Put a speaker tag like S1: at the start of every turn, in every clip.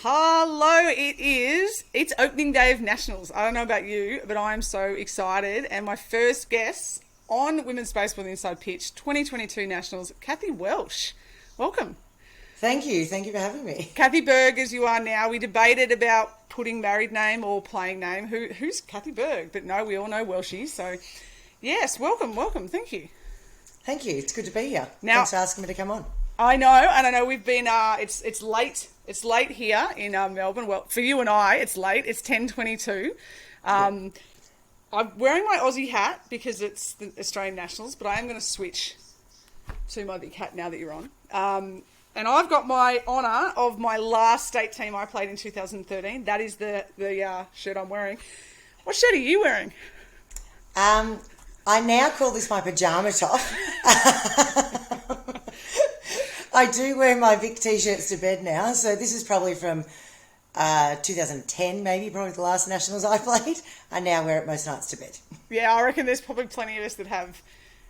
S1: Hello, it's opening day of Nationals. I don't know about you, but I am so excited. And my first guest on Women's Baseball Inside Pitch 2022 Nationals, Kathy Welsh. Welcome.
S2: Thank you. Thank you for having me.
S1: Kathy Berg, as you are now. We debated about putting married name or playing name. Who's Kathy Berg? But no, we all know Welshies. So, yes, welcome. Thank you.
S2: Thank you. It's good to be here.
S1: Now,
S2: thanks for asking me to come on.
S1: I know, and I know we've been. It's late. It's late here in Melbourne. Well, for you and I, it's late. It's 10:22. I'm wearing my Aussie hat because it's the Australian Nationals, but I am going to switch to my Vic hat now that you're on. And I've got my honour of my last state team I played in 2013. That is the shirt I'm wearing. What shirt are you wearing?
S2: I now call this my pyjama top. I do wear my Vic t-shirts to bed now, so this is probably from 2010, maybe, probably the last Nationals I played. I now wear it most nights to bed. Yeah, I reckon there's probably plenty of us that have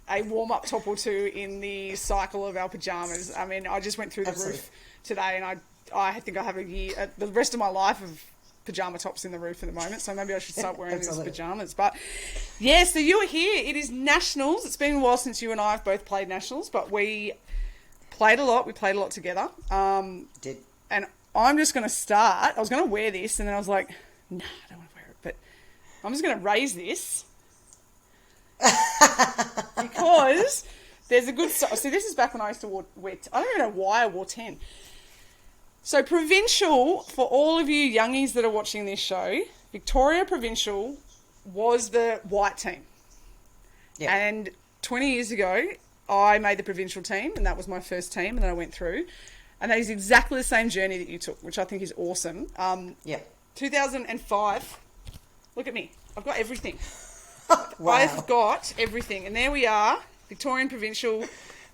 S2: a warm-up top or two in the cycle of our pyjamas. I mean, I just went through the roof today, and I think I have the rest of my life of pyjama tops in the roof at the moment, so maybe I should start wearing these pyjamas. But yeah, so you are here. It is Nationals. It's been a while since you and I have both played Nationals, but we played a lot. We played a lot together. Did.
S1: And I'm just going to start. I was going to wear this, and then I was like, nah, I don't want to wear it. But I'm just going to raise this because there's a good... See, this is back when I used to wear... I don't even know why I wore 10. So Provincial, for all of you youngies that are watching this show, Victoria Provincial was the white team. Yeah. And 20 years ago, I made the provincial team, and that was my first team, and then I went through. And that is exactly the same journey that you took, which I think is awesome. 2005, look at me. I've got everything. Wow. I've got everything. And there we are, Victorian Provincial,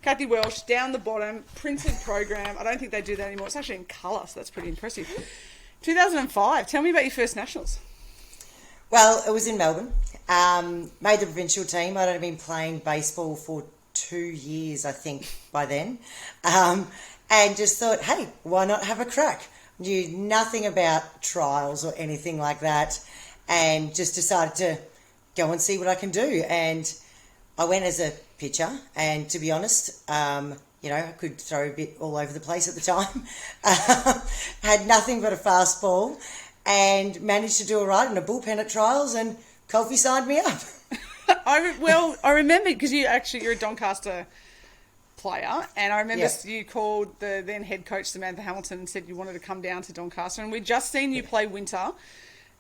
S1: Kathy Welsh, down the bottom, printed program. I don't think they do that anymore. It's actually in colour, so that's pretty impressive. 2005, tell me about your first Nationals.
S2: Well, it was in Melbourne. Made the provincial team. I'd only been playing baseball for 2 years, I think, by then. And just thought, hey, why not have a crack? Knew nothing about trials or anything like that, and just decided to go and see what I can do. And I went as a pitcher, and to be honest, I could throw a bit all over the place at the time. Had nothing but a fastball, and managed to do all right in a bullpen at trials, and Colby signed me up.
S1: I remember, because you're a Doncaster player, and I remember you called the then head coach Samantha Hamilton and said you wanted to come down to Doncaster, and we'd just seen you play winter,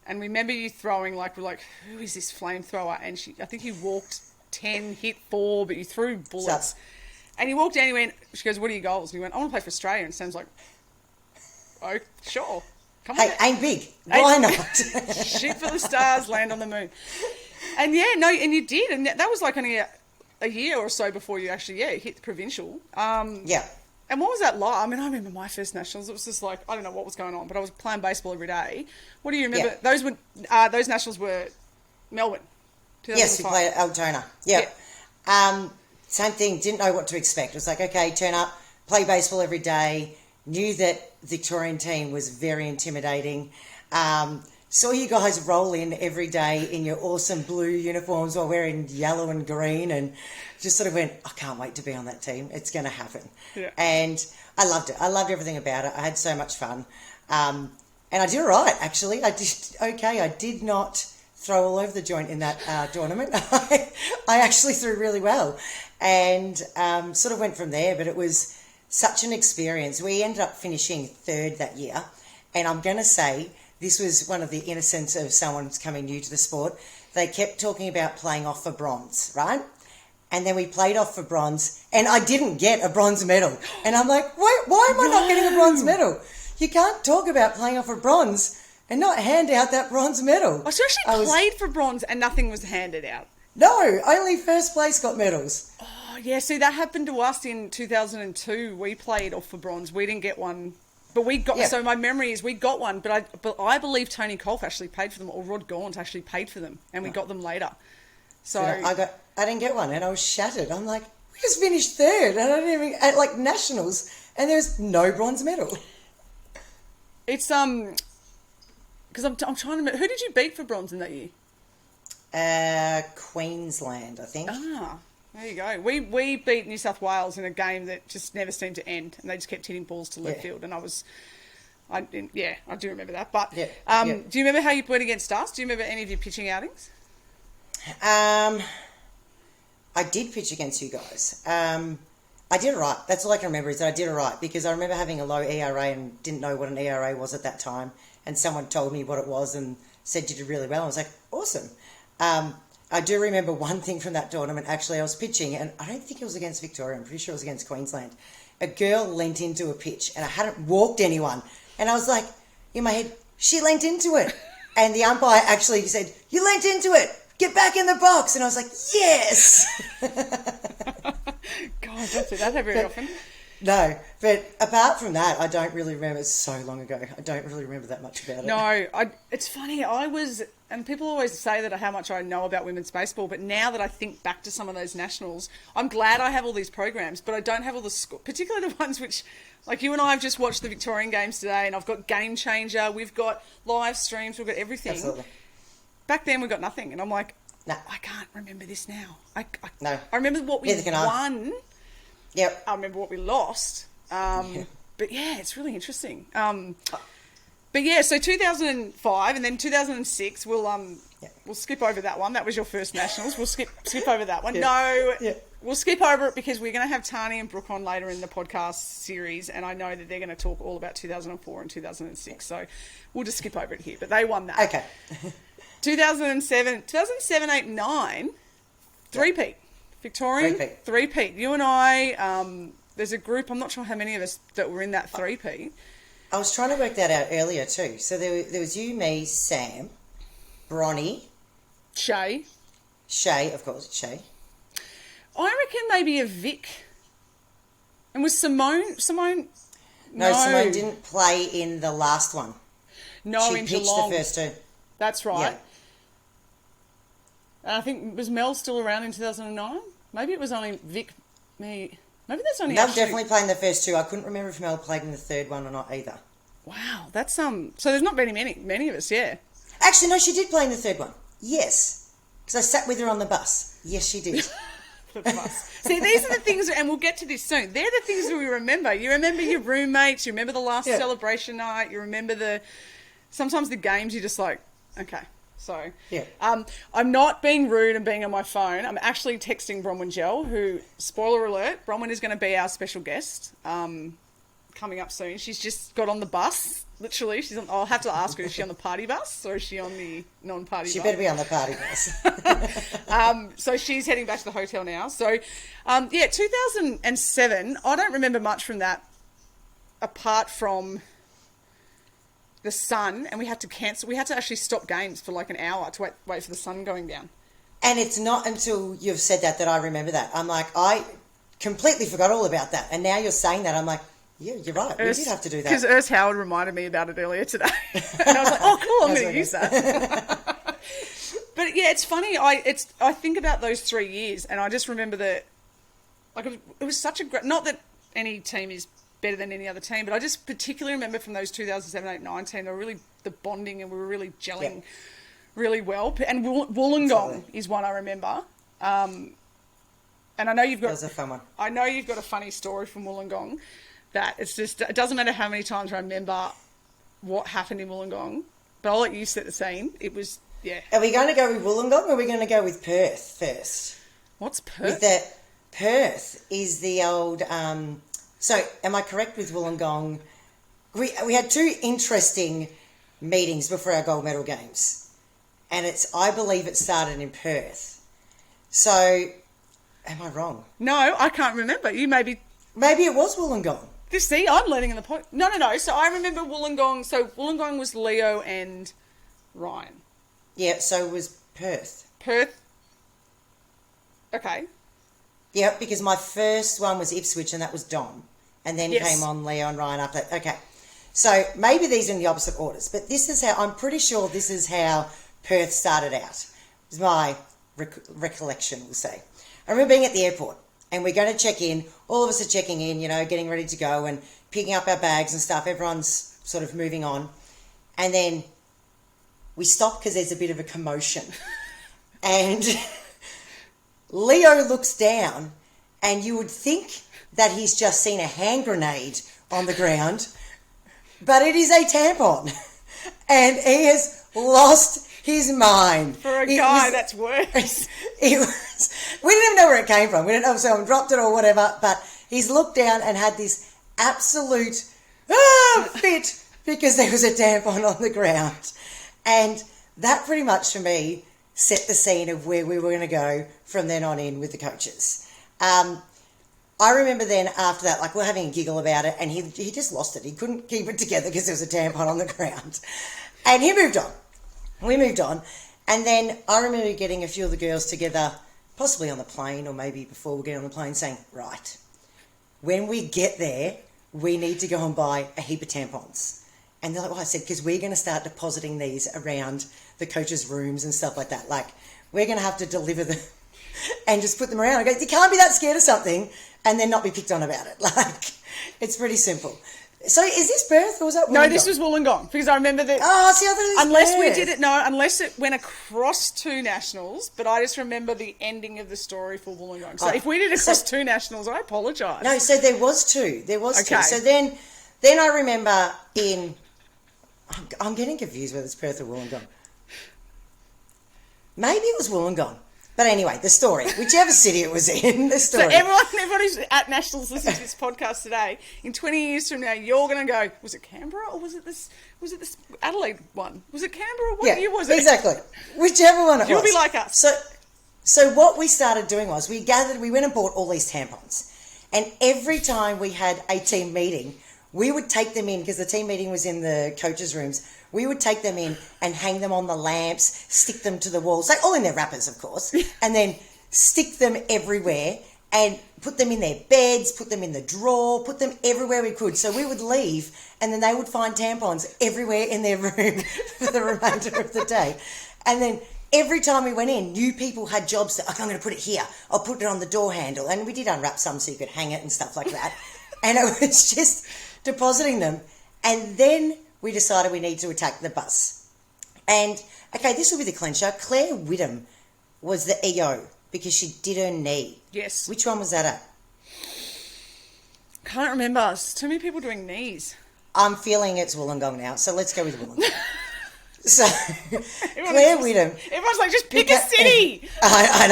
S1: and remember you throwing we're like, who is this flamethrower? And I think you walked 10, hit 4, but you threw bullets. And you walked down and you went, she goes, what are your goals? And you went, I want to play for Australia. And Sam's like, oh, sure. Come on.
S2: Hey, aim big. Why not?
S1: Shoot for the stars, land on the moon. And and you did. And that was like only a year or so before you actually, hit the provincial. And what was that like? I mean, I remember my first Nationals. It was just like, I don't know what was going on, but I was playing baseball every day. What do you remember? Yeah. Those Nationals were Melbourne.
S2: Yes, we played at Altona. Yep. Same thing, didn't know what to expect. It was like, okay, turn up, play baseball every day. Knew that Victorian team was very intimidating. Saw you guys roll in every day in your awesome blue uniforms while wearing yellow and green, and just sort of went, I can't wait to be on that team. It's going to happen. Yeah. And I loved it. I loved everything about it. I had so much fun. And I did all right, actually. I did okay. I did not throw all over the joint in that tournament. I actually threw really well, and sort of went from there, but it was such an experience. We ended up finishing third that year, and I'm going to say this was one of the innocence of someone coming new to the sport. They kept talking about playing off for bronze, right? And then we played off for bronze, and I didn't get a bronze medal. And I'm like, why am I not getting a bronze medal? You can't talk about playing off for bronze and not hand out that bronze medal.
S1: Oh, so you actually played for bronze and nothing was handed out?
S2: No, only first place got medals.
S1: Oh, yeah, see, that happened to us in 2002. We played off for bronze. We didn't get one. But we got, so my memory is we got one, but I believe Tony Kolf actually paid for them, or Rod Gaunt actually paid for them, and we got them later. So
S2: I didn't get one, and I was shattered. I'm like, we just finished third, and I didn't even, at Nationals, and there's no bronze medal.
S1: It's because I'm trying to remember, who did you beat for bronze in that year?
S2: Queensland, I think.
S1: Ah, there you go. We beat New South Wales in a game that just never seemed to end, and they just kept hitting balls to left field, and I do remember that. But do you remember how you played against us? Do you remember any of your pitching outings?
S2: I did pitch against you guys. I did all right. That's all I can remember is that I did all right because I remember having a low ERA and didn't know what an ERA was at that time, and someone told me what it was and said you did really well. I was like, awesome. I do remember one thing from that tournament. Actually, I was pitching, and I don't think it was against Victoria. I'm pretty sure it was against Queensland. A girl leant into a pitch, and I hadn't walked anyone. And I was like, in my head, she leant into it. And the umpire actually said, you leant into it. Get back in the box. And I was like, yes.
S1: God, I don't see that very often.
S2: No, but apart from that, I don't really remember. It's so long ago. I don't really remember that much about it.
S1: No, it's funny. And people always say that how much I know about women's baseball, but now that I think back to some of those nationals, I'm glad I have all these programs, but I don't have all the particularly the ones which, like you and I have just watched the Victorian games today, and I've got Game Changer, we've got live streams, we've got everything.
S2: Absolutely.
S1: Back then we got nothing, and I'm like,
S2: no.
S1: I can't remember this now.
S2: No.
S1: I remember what we won.
S2: Yep.
S1: I remember what we lost. But yeah, it's really interesting. But yeah, so 2005 and then 2006, we'll skip over that one. That was your first nationals. We'll skip over that one. We'll skip over it because we're going to have Tani and Brooke on later in the podcast series, and I know that they're going to talk all about 2004 and 2006. So we'll just skip over it here. But they won that.
S2: Okay.
S1: 2007, 8, 9, three-peat. Victorian, three-peat. You and I, there's a group, I'm not sure how many of us that were in that three-peat.
S2: I was trying to work that out earlier too. So there was you, me, Sam, Bronny.
S1: Shay,
S2: of course, Shay.
S1: I reckon maybe a Vic. And was Simone?
S2: No, Simone didn't play in the last one.
S1: No,
S2: she
S1: in
S2: pitched
S1: Geelong.
S2: the first two.
S1: That's right.
S2: Yeah.
S1: And I think, was Mel still around in 2009? Maybe it was only Vic, me. Maybe that's only
S2: Mel definitely played in the first two. I couldn't remember if Mel played in the third one or not either.
S1: Wow, that's so there's not many of us, yeah.
S2: Actually, no, she did play in the third one. Yes. Because I sat with her on the bus. Yes, she did.
S1: The bus. See, these are the things, and we'll get to this soon. They're the things that we remember. You remember your roommates, you remember the last celebration night, you remember sometimes the games you're just like, okay. So, I'm not being rude and being on my phone. I'm actually texting Bronwyn Gell, who, spoiler alert, Bronwyn is going to be our special guest coming up soon. She's just got on the bus, literally. I'll have to ask her, is she on the party bus or is she on the non-party bus?
S2: She better be on the party bus.
S1: So she's heading back to the hotel now. So, 2007, I don't remember much from that apart from the sun, and we had to cancel. We had to actually stop games for like an hour to wait for the sun going down.
S2: And it's not until you've said that I remember that. I'm like, I completely forgot all about that. And now you're saying that, I'm like, yeah, you're right. We did have to do that.
S1: Because Urs Howard reminded me about it earlier today. And I was like, oh, cool, I'm going to use that. But yeah, it's funny. I think about those 3 years, and I just remember that, like, it was such a great, not that any team is better than any other team, but I just particularly remember from those 2007, 8, 9 team, they were really the bonding, and we were really gelling really well. And Wollongong is one I remember. And I know you've got...
S2: That was a fun one.
S1: I know you've got a funny story from Wollongong that it's just... It doesn't matter how many times I remember what happened in Wollongong, but I'll let you set the scene. It was,
S2: Are we going to go with Wollongong or are we going to go with Perth first?
S1: What's Perth?
S2: Perth is the old... So, am I correct with Wollongong? We had two interesting meetings before our gold medal games. And I believe it started in Perth. So, am I wrong?
S1: No, I can't remember. You maybe...
S2: Maybe it was Wollongong.
S1: See, I'm learning in the point. No. So, I remember Wollongong. So, Wollongong was Leo and Ryan.
S2: Yeah, so it was Perth.
S1: Perth. Okay.
S2: Yeah, because my first one was Ipswich and that was Dom. And then came on Leo and Ryan up. Okay. So maybe these are in the opposite orders. But this is how, I'm pretty sure this is how Perth started out. It's my recollection, we'll say. I remember being at the airport and we're going to check in. All of us are checking in, getting ready to go and picking up our bags and stuff. Everyone's sort of moving on. And then we stop because there's a bit of a commotion. And Leo looks down, and you would think that he's just seen a hand grenade on the ground, but it is a tampon. And he has lost his mind.
S1: For a guy, that's worse.
S2: We didn't even know where it came from. We didn't know if someone dropped it or whatever, but he's looked down and had this absolute fit because there was a tampon on the ground. And that pretty much for me set the scene of where we were going to go from then on in with the coaches. I remember then after that, like, we're having a giggle about it, and he just lost it. He couldn't keep it together because there was a tampon on the ground. And he moved on. We moved on. And then I remember getting a few of the girls together, possibly on the plane or maybe before we get on the plane, saying, right, when we get there, we need to go and buy a heap of tampons. And they're like, well, I said, because we're going to start depositing these around the coaches' rooms and stuff like that. Like, we're going to have to deliver them and just put them around. I go, you can't be that scared of something and then not be picked on about it. Like, it's pretty simple. So is this Perth or was that Wollongong?
S1: No, this was Wollongong, because I remember that.
S2: Oh, see, I thought it was
S1: unless
S2: Perth.
S1: we did it, no, unless it went across two nationals, but I just remember the ending of the story for Wollongong. So if we did it across two nationals, I apologise.
S2: No, so there was two. There was
S1: Okay.
S2: two. So then I remember in... I'm getting confused whether it's Perth or Wollongong. Maybe it was Wollongong. But anyway, the story. Whichever city it was in, the story.
S1: So everyone who's at nationals listening to this podcast today, in 20 years from now, you're going to go, was it Canberra or was it this Adelaide one? Was it Canberra? What year was it?
S2: Exactly. Whichever one it was.
S1: You'll be like us.
S2: So what we started doing was we went and bought all these tampons. And every time we had a team meeting, we would take them in, because the team meeting was in the coaches' rooms. We would take them in and hang them on the lamps, stick them to the walls, like all in their wrappers, of course, and then stick them everywhere and put them in their beds, put them in the drawer, put them everywhere we could. So we would leave and then they would find tampons everywhere in their room for the remainder of the day. And then every time we went in, new people had jobs that, okay, I'm going to put it here. I'll put it on the door handle. And we did unwrap some so you could hang it and stuff like that. And it was just depositing them. And then we decided we need to attack the bus. And, okay, this will be the clincher. Claire Whittam was the EO because she did her knee.
S1: Yes.
S2: Which one was that at?
S1: Can't remember. There's too many people doing knees.
S2: I'm feeling it's Wollongong now, so let's go with Wollongong. So, Claire Whittam...
S1: Everyone's like, just pick a city!
S2: I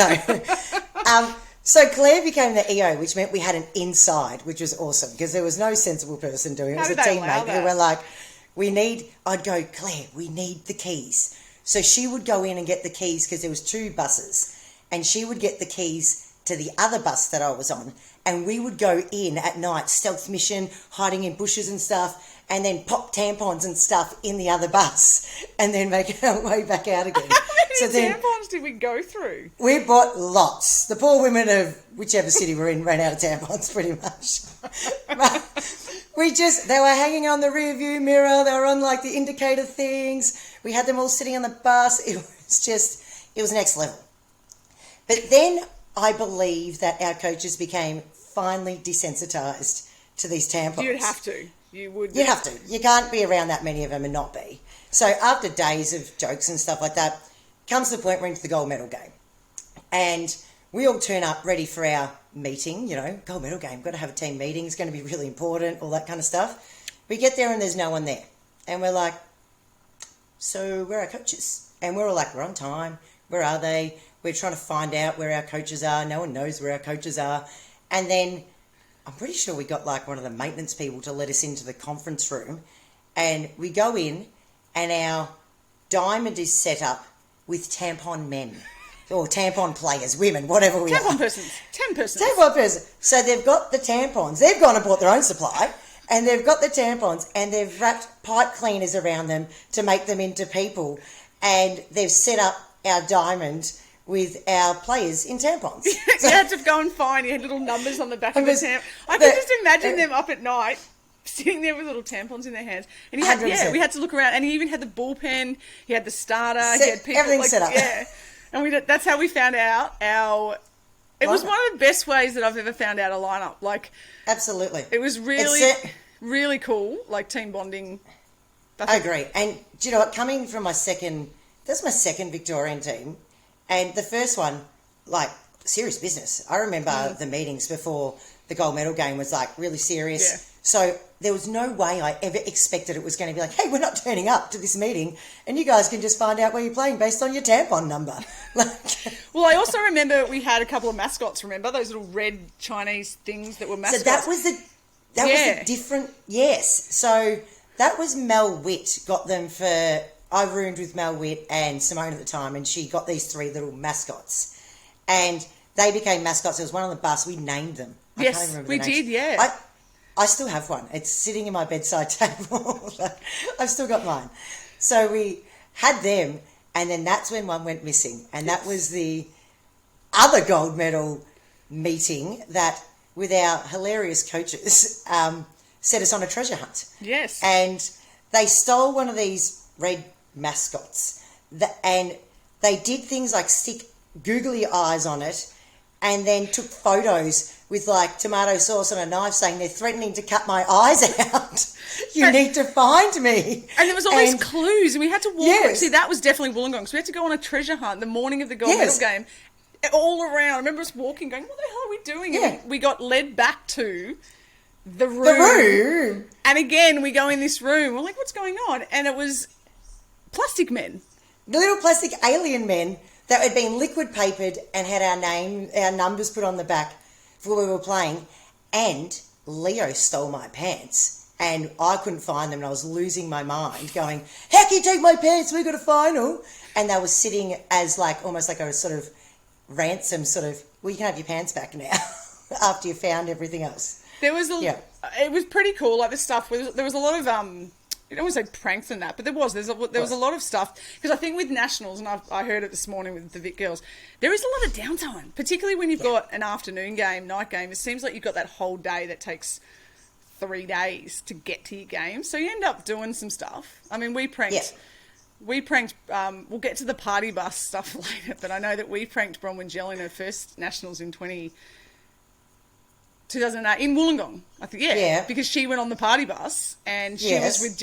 S2: know. So Claire became the EO, which meant we had an inside, which was awesome, because there was no sensible person doing it. It was a teammate who were like... I'd go, Claire, we need the keys. So she would go in and get the keys because there was two buses, and she would get the keys to the other bus that I was on, and we would go in at night, stealth mission, hiding in bushes and stuff, and then pop tampons and stuff in the other bus, and then make our way back out again.
S1: How many tampons did we go through?
S2: We bought lots. The poor women of whichever city we're in ran out of tampons pretty much. They were hanging on the rear view mirror. They were on like the indicator things. We had them all sitting on the bus. It was next level. But then I believe that our coaches became finally desensitized to these tampons.
S1: You'd have to. You'd
S2: have to. You can't be around that many of them and not be. So after days of jokes and stuff like that, comes the point we're into the gold medal game. And we all turn up ready for our meeting, gold medal game, got to have a team meeting, it's going to be really important, all that kind of stuff. We get there and there's no one there. And we're like, so where are our coaches? And we're all like, we're on time. Where are they? We're trying to find out where our coaches are. No one knows where our coaches are. And then I'm pretty sure we got like one of the maintenance people to let us into the conference room. And we go in and our diamond is set up with tampon men. Or tampon players, women, whatever we are.
S1: Tampon persons. 10 persons.
S2: Tampon persons. So they've got the tampons. They've gone and bought their own supply. And they've got the tampons. And they've wrapped pipe cleaners around them to make them into people. And they've set up our diamond with our players in tampons.
S1: You had to go and find, you had little numbers on the back of the tampon. I could just imagine them up at night, sitting there with little tampons in their hands. And we had to look around. And he even had the bullpen. He had the starter. He had people.
S2: Everything set up.
S1: Yeah. And that's how we found out it was one of the best ways that I've ever found out a lineup. Like,
S2: absolutely.
S1: it was really, really cool, like team bonding
S2: I agree. And do you know what? Coming from that's my second Victorian team, and the first one, like, serious business. I remember the meetings before the gold medal game was like really serious.
S1: Yeah.
S2: So there was no way I ever expected it was going to be like, hey, we're not turning up to this meeting, and you guys can just find out where you're playing based on your tampon number.
S1: Well, I also remember we had a couple of mascots. Remember those little red Chinese things that were mascots?
S2: So that was the different. Yes. So that was Mel Witt got them for. I roomed with Mel Witt and Simone at the time, and she got these three little mascots, and they became mascots. There was one on the bus. We named them. I can't even remember
S1: we
S2: the names.
S1: did. Yeah.
S2: I still have one. It's sitting in my bedside table. I've still got mine. So we had them, and then that's when one went missing, and that was the other gold medal meeting that, with our hilarious coaches, set us on a treasure hunt.
S1: Yes.
S2: And they stole one of these red mascots, and they did things like stick googly eyes on it, and then took photos with like tomato sauce on a knife saying they're threatening to cut my eyes out. You need to find me.
S1: And there was all these clues, and we had to walk. Yes. See, that was definitely Wollongong. So we had to go on a treasure hunt the morning of the gold medal game, all around. I remember us walking, going, "What the hell are we doing?"
S2: Yeah.
S1: And we got led back to the room. And again, we go in this room. We're like, "What's going on?" And it was plastic men,
S2: the little plastic alien men that had been liquid papered and had our numbers put on the back for we were playing. And Leo stole my pants, and I couldn't find them, and I was losing my mind going, how can you take my pants? We got a final. And they were sitting as like almost like a sort of ransom well, you can have your pants back now after you found everything else.
S1: There was it was pretty cool, like the stuff. There was a lot of I don't want to say pranks and that, but there was a lot of stuff, because I think with nationals, and I heard it this morning with the Vic girls, there is a lot of downtime, particularly when you've got an afternoon game, night game. It seems like you've got that whole day that takes 3 days to get to your game, so you end up doing some stuff. I mean, we pranked. We'll get to the party bus stuff later, but I know that we pranked Bronwyn Gell in her first nationals in 2008 in Wollongong, I think, because she went on the party bus, and she was with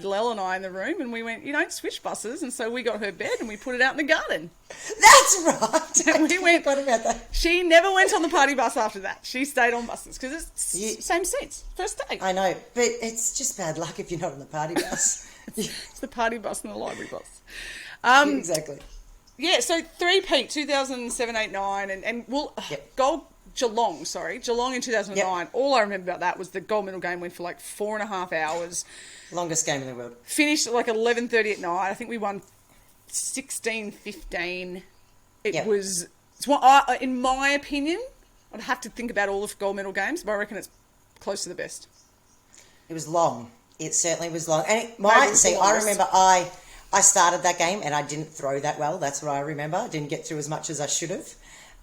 S1: Lel and I in the room, and we went, you don't switch buses, and so we got her bed and we put it out in the garden.
S2: That's right.
S1: And we went.
S2: What about that?
S1: She never went on the party bus after that. She stayed on buses because it's same seats first day.
S2: I know, but it's just bad luck if you're not on the party bus.
S1: It's the party bus and the library bus.
S2: Exactly.
S1: Yeah. So 3-peat 2007, 8, 9, and gold. Geelong in 2009. Yep. All I remember about that was the gold medal game went for like 4.5 hours.
S2: Longest game in the world.
S1: Finished at like 11:30 at night. I think we won 16-15. It was, in my opinion, I'd have to think about all the gold medal games, but I reckon it's close to the best. It
S2: was long. It certainly was long. And I remember I started that game and I didn't throw that well. That's what I remember. I didn't get through as much as I should have.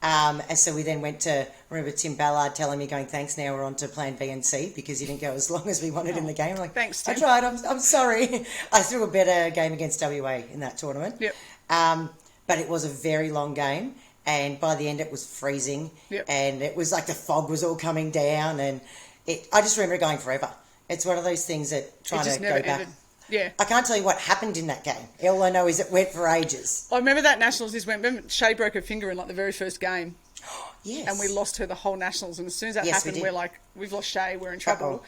S2: And so we then went to, I remember Tim Ballard telling me, going, thanks, now we're on to plan B and C because you didn't go as long as we wanted in the game. I'm like,
S1: thanks, Tim.
S2: I tried, I'm sorry. I threw a better game against WA in that tournament.
S1: Yep.
S2: But it was a very long game, and by the end it was freezing.
S1: Yep.
S2: And it was like the fog was all coming down, and I just remember it going forever. It's one of those things that trying to go back.
S1: Ended. Yeah.
S2: I can't tell you what happened in that game. All I know is it went for ages.
S1: I remember that Nationals remember Shay broke her finger in like the very first game.
S2: Yes.
S1: And we lost her the whole Nationals. And as soon as that happened, we're like, we've lost Shay, we're in trouble.
S2: Uh-oh.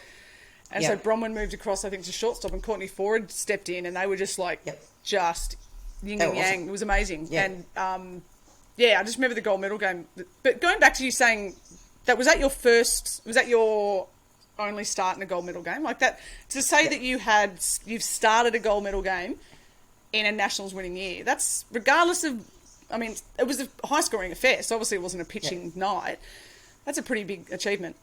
S1: And so Bronwyn moved across, I think, to shortstop, and Courtney Ford stepped in, and they were just like, just yin and yang. Awesome. It was amazing. Yeah. And I just remember the gold medal game. But going back to you saying that, was that your only start in a gold medal game like that, to say that you've started a gold medal game in a Nationals winning year, that's regardless of, I mean, it was a high scoring affair, so obviously it wasn't a pitching night. That's a pretty big achievement.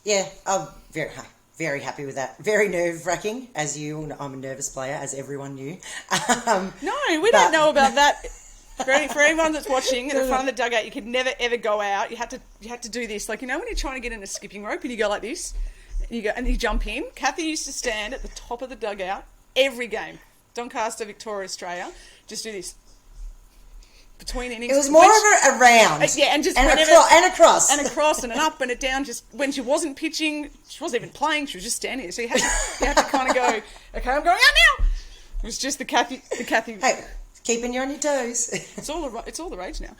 S1: Yeah, I'm very happy with that. Very nerve wracking, as I'm a nervous player, as everyone knew. No, we don't know about that. For anyone that's watching, at the front of the dugout, you could never ever go out. You had to do this, like, you know, when you're trying to get in a skipping rope and you go like this, and you jump in. Kathy used to stand at the top of the dugout every game, Doncaster, Victoria, Australia, just do this. between innings.
S2: It was more of a round.
S1: And just
S2: and a cross.
S1: And a cross and an up and a down. Just when she wasn't pitching, she wasn't even playing, she was just standing there. So you had to kind of go, okay, I'm going out now. It was just the Kathy.
S2: Hey, keeping you on your toes.
S1: It's all the rage now.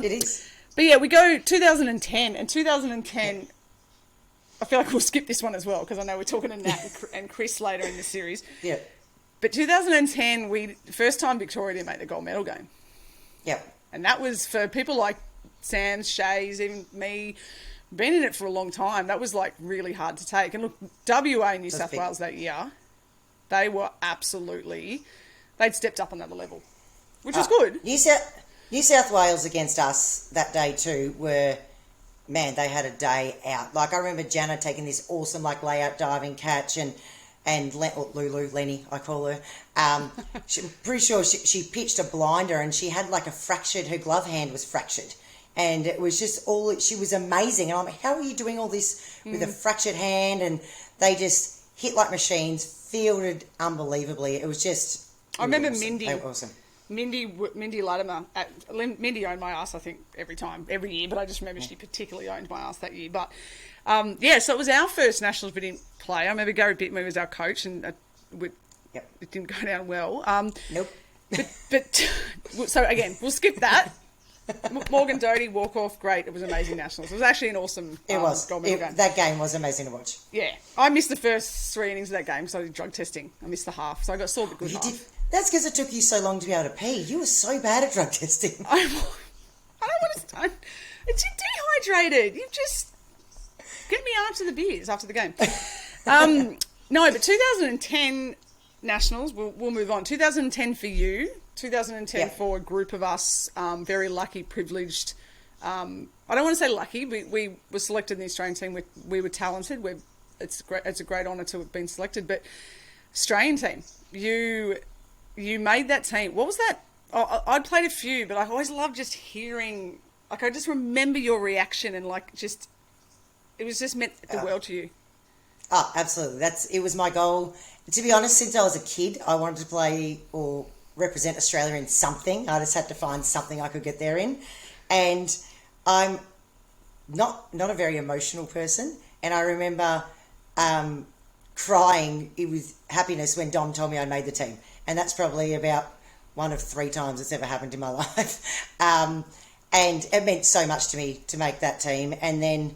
S2: It is.
S1: But yeah, we go 2010, and 2010, I feel like we'll skip this one as well, because I know we're talking to Nat and Chris later in the series.
S2: Yeah.
S1: But 2010, first time Victoria didn't make the gold medal game.
S2: Yep.
S1: And that was for people like Sam, Shays, even me, been in it for a long time. That was like really hard to take. And look, WA New South Wales that year, they were they'd stepped up another level, which was good.
S2: New South Wales against us that day too man, they had a day out. Like, I remember Jana taking this awesome, like, layout diving catch, and Lulu, Lenny, I call her. I'm pretty sure she pitched a blinder, and she had, like, her glove hand was fractured. And it was just she was amazing. And I'm like, how are you doing all this with a fractured hand? And they just hit like machines, fielded unbelievably. It was just...
S1: I remember
S2: awesome.
S1: Mindy.
S2: They were awesome.
S1: Mindy Latimer. Mindy owned my ass, I think, every year, but I just remember she particularly owned my ass that year. But, so it was our first Nationals we didn't play. I remember Gary Bittman was our coach, and it didn't go down well.
S2: Nope.
S1: But so, again, we'll skip that. Morgan Doty, walk-off, great. It was amazing Nationals. It was actually an awesome gold medal game.
S2: That game was amazing to watch.
S1: Yeah. I missed the first 3 innings of that game because I did drug testing. I missed the half, so I saw the good half.
S2: That's because it took you so long to be able to pee. You were so bad at drug testing.
S1: I don't want to... It's dehydrated. You just... Get me after the beers, after the game. No, but 2010 Nationals, we'll move on. 2010 for you. 2010 for a group of us, very lucky, privileged. I don't want to say lucky. We were selected in the Australian team. We were talented. It's a great honour to have been selected. But Australian team, you made that team. What was that? I'd played a few, but I always loved just hearing. Like, I just remember your reaction, and like just it was just meant the world to you.
S2: Oh, absolutely. It was my goal. To be honest, since I was a kid, I wanted to play or represent Australia in something. I just had to find something I could get there in. And I'm not a very emotional person. And I remember crying with happiness when Dom told me I made the team. And that's probably about one of 3 times it's ever happened in my life. And it meant so much to me to make that team. And then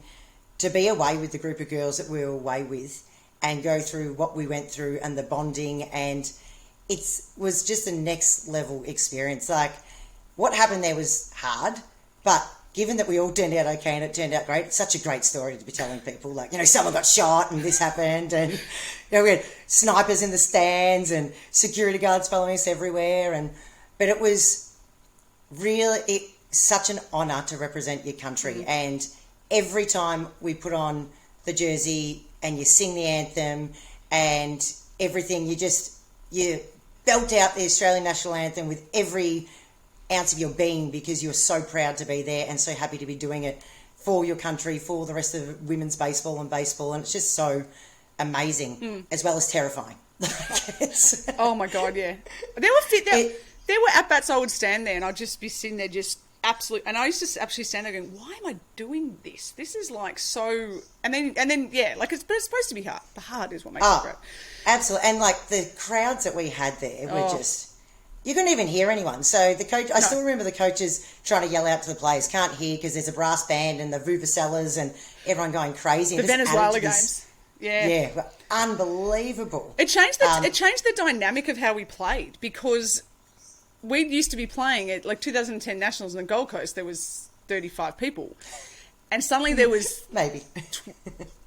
S2: to be away with the group of girls that we were away with and go through what we went through and the bonding, and it was just a next level experience. Like, what happened there was hard, but given that we all turned out okay and it turned out great, it's such a great story to be telling people. Like, someone got shot and this happened, and we had snipers in the stands and security guards following us everywhere. But it was really such an honour to represent your country. And every time we put on the jersey and you sing the anthem and everything, you belt out the Australian national anthem with every ounce of your being, because you're so proud to be there and so happy to be doing it for your country, for the rest of women's baseball, and it's just so amazing, as well as terrifying.
S1: Oh my God, yeah. There were at-bats I would stand there and I'd just be sitting there just absolutely, and I used to actually stand there going, why am I doing this? This is like so, and then yeah, like it's supposed to be hard. The hard is what makes it great.
S2: Absolutely. And like the crowds that we had there were just, you couldn't even hear anyone. So the coach, I still remember the coaches trying to yell out to the players, can't hear because there's a brass band and the vuvuzelas and everyone going crazy.
S1: The Venezuela games.
S2: Yeah, unbelievable.
S1: It changed the dynamic of how we played, because we used to be playing at like 2010 Nationals in the Gold Coast. There was 35 people, and suddenly there was
S2: maybe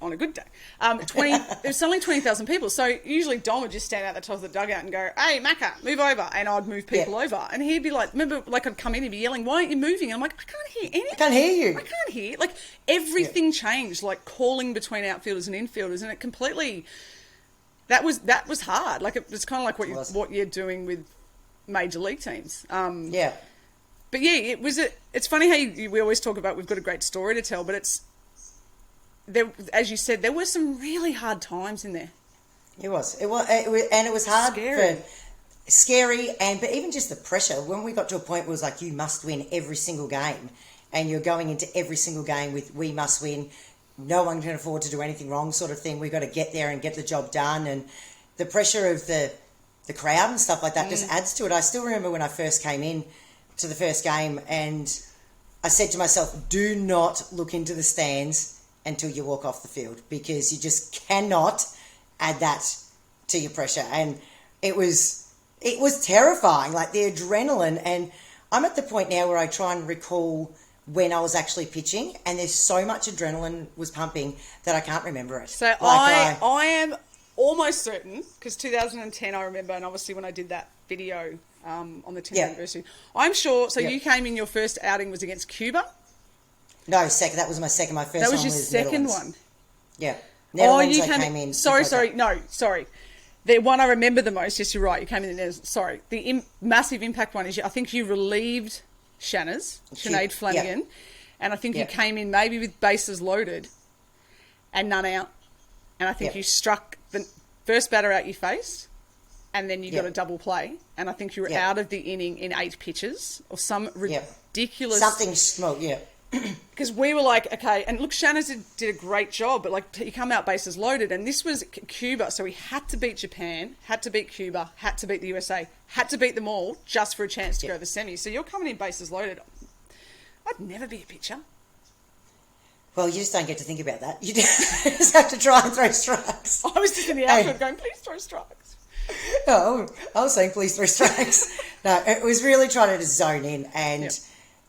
S1: on a good day 20. There was suddenly 20,000 people. So usually Dom would just stand out the top of the dugout and go, "Hey, Macca, move over," and I'd move people over, and he'd be like, "Remember, like I'd come in and be yelling, why aren't you moving?" I'm like, "I can't hear anything.
S2: I can't hear you.
S1: I can't hear." Like everything changed, like calling between outfielders and infielders, and it completely. That was hard. Like it was kind of like what you're doing with major league teams. But yeah, it was. It's funny how we always talk about we've got a great story to tell, but there, as you said, there were some really hard times in there.
S2: It was, and it was hard
S1: scary.
S2: scary, but even just the pressure. When we got to a point where it was like, you must win every single game, and you're going into every single game with we must win, no one can afford to do anything wrong sort of thing. We've got to get there and get the job done, and the pressure of the crowd and stuff like that just adds to it. I still remember when I first came in to the first game, and I said to myself, do not look into the stands until you walk off the field, because you just cannot add that to your pressure. And it was terrifying, like the adrenaline. And I'm at the point now where I try and recall when I was actually pitching, and there's so much adrenaline was pumping that I can't remember it.
S1: So I am almost certain, because 2010 I remember, and obviously when I did that video on the 10th anniversary, I'm sure, so you came in, your first outing was against Cuba?
S2: No, second. That was my second. My first
S1: that was
S2: one
S1: your
S2: was
S1: second
S2: Netherlands.
S1: one?
S2: Yeah. Netherlands,
S1: you
S2: I came in.
S1: Sorry. The one I remember the most, yes, you're right, you came in there. Sorry. The massive impact one is, I think you relieved Sinead Flanagan, and I think you came in maybe with bases loaded and none out, and I think you struck the first batter out your face, and then you got a double play, and I think you were out of the inning in 8 pitches or some ridiculous...
S2: Something small,
S1: Because we were like, okay, and look, Shannon did a great job, but like you come out bases loaded, and this was Cuba, so we had to beat Japan, had to beat Cuba, had to beat the USA, had to beat them all just for a chance to go to the semis. So you're coming in bases loaded. I'd never be a pitcher.
S2: Well, you just don't get to think about that. You just have to try and throw strikes.
S1: I was just in the outfield going, please throw strikes.
S2: Oh, I was saying please throw strikes. No, it was really trying to zone in and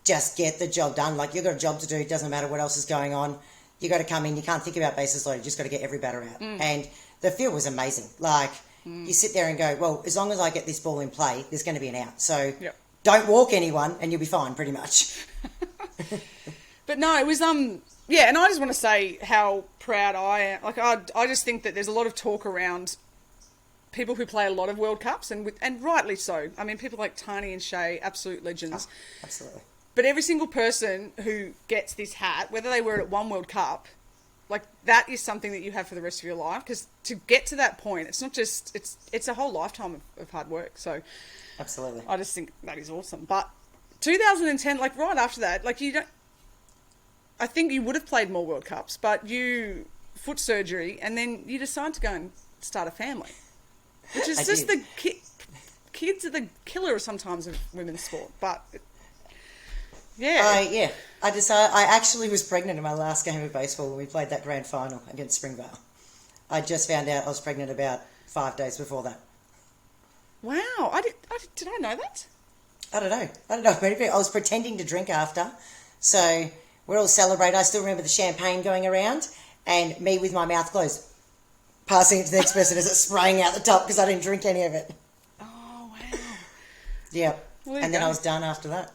S2: just get the job done. Like, you've got a job to do. It doesn't matter what else is going on. You got to come in. You can't think about bases loaded. You just got to get every batter out. And the field was amazing. Like, you sit there and go, well, as long as I get this ball in play, there's going to be an out. So don't walk anyone and you'll be fine, pretty much.
S1: But no, it was, and I just want to say how proud I am. Like, I just think that there's a lot of talk around people who play a lot of World Cups, and rightly so. I mean, people like Tani and Shea, absolute legends.
S2: Oh, absolutely.
S1: But every single person who gets this hat, whether they wear it at one World Cup, like, that is something that you have for the rest of your life. Because to get to that point, it's not just, it's a whole lifetime of hard work. So
S2: absolutely,
S1: I just think that is awesome. But 2010, like, right after that, like, I think you would have played more World Cups, but foot surgery, and then you decide to go and start a family, which is just the kids are the killer sometimes of women's sport. But
S2: I actually was pregnant in my last game of baseball when we played that grand final against Springvale. I just found out I was pregnant about 5 days before that.
S1: Wow, did I know that?
S2: I don't know. Maybe I was pretending to drink after, so we're all celebrating. I still remember the champagne going around and me with my mouth closed, passing it to the next person as it's spraying out the top because I didn't drink any of it.
S1: Oh, wow.
S2: Yeah. And then I was done after that.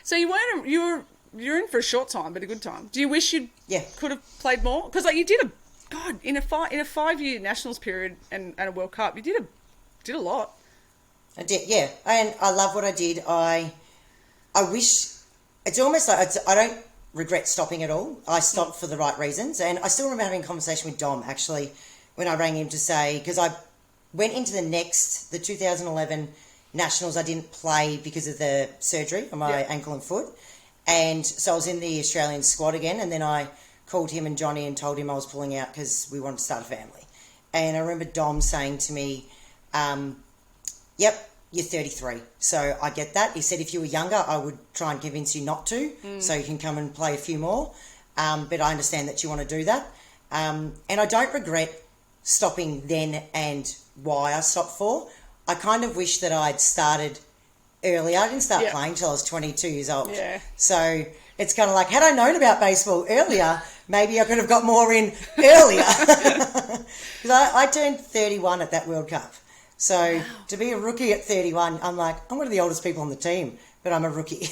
S1: So you're in for a short time, but a good time. Do you wish you could have played more? Because like you did in a 5-year Nationals period and a World Cup, you did a lot.
S2: I did, yeah. And I love what I did. I wish, it's almost like, I don't regret stopping at all. I stopped for the right reasons. And I still remember having a conversation with Dom, actually, when I rang him to say, because I went into the 2011 Nationals, I didn't play because of the surgery on my ankle and foot. And so I was in the Australian squad again. And then I called him and Johnny and told him I was pulling out because we wanted to start a family. And I remember Dom saying to me, yep, you're 33. So I get that. He said, if you were younger, I would try and convince you not to, so you can come and play a few more. But I understand that you want to do that. And I don't regret stopping then and why I stopped for. I kind of wish that I'd started earlier. I didn't start playing until I was 22 years old. Yeah. So it's kind of like, had I known about baseball earlier, maybe I could have got more in earlier. Because I turned 31 at that World Cup. So to be a rookie at 31, I'm like, I'm one of the oldest people on the team, but I'm a rookie.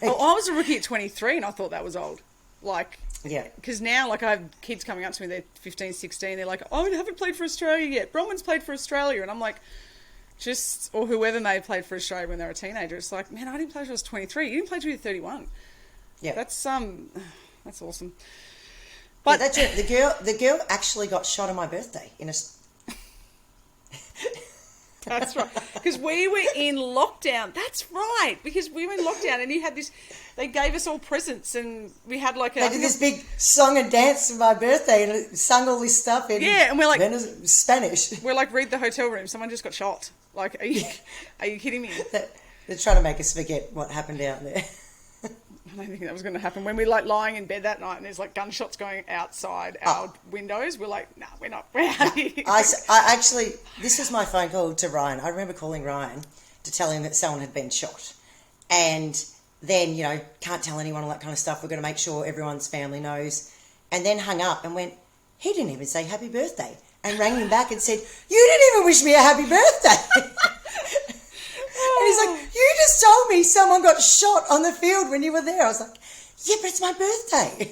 S1: Well, I was a rookie at 23 and I thought that was old. Like, because now, like, I have kids coming up to me, they're 15, 16, they're like, oh, I haven't played for Australia yet. Bronwyn's played for Australia. And I'm like, or whoever may have played for Australia when they were a teenager. It's like, man, I didn't play till I was 23. You didn't play till you were 31. Yeah. That's awesome. But
S2: that's it. The girl actually got shot on my birthday in a...
S1: That's right. Because we were in lockdown. That's right. Because we were in lockdown and you had this, they gave us all presents and we had like a...
S2: They did this big song and dance for my birthday and it sung all this stuff in
S1: and we're like...
S2: Spanish.
S1: We're like, read the hotel room. Someone just got shot. Like, are you kidding me?
S2: They're trying to make us forget what happened out there.
S1: I don't think that was going to happen. When we're like lying in bed that night and there's like gunshots going outside our windows, we're like, nah, we're not. We're out here.
S2: I actually, this was my phone call to Ryan. I remember calling Ryan to tell him that someone had been shot. And then, can't tell anyone, all that kind of stuff. We're going to make sure everyone's family knows. And then hung up and went, he didn't even say happy birthday. And rang him back and said, you didn't even wish me a happy birthday. And he's like, you just told me someone got shot on the field when you were there. I was like, yeah, but it's my birthday.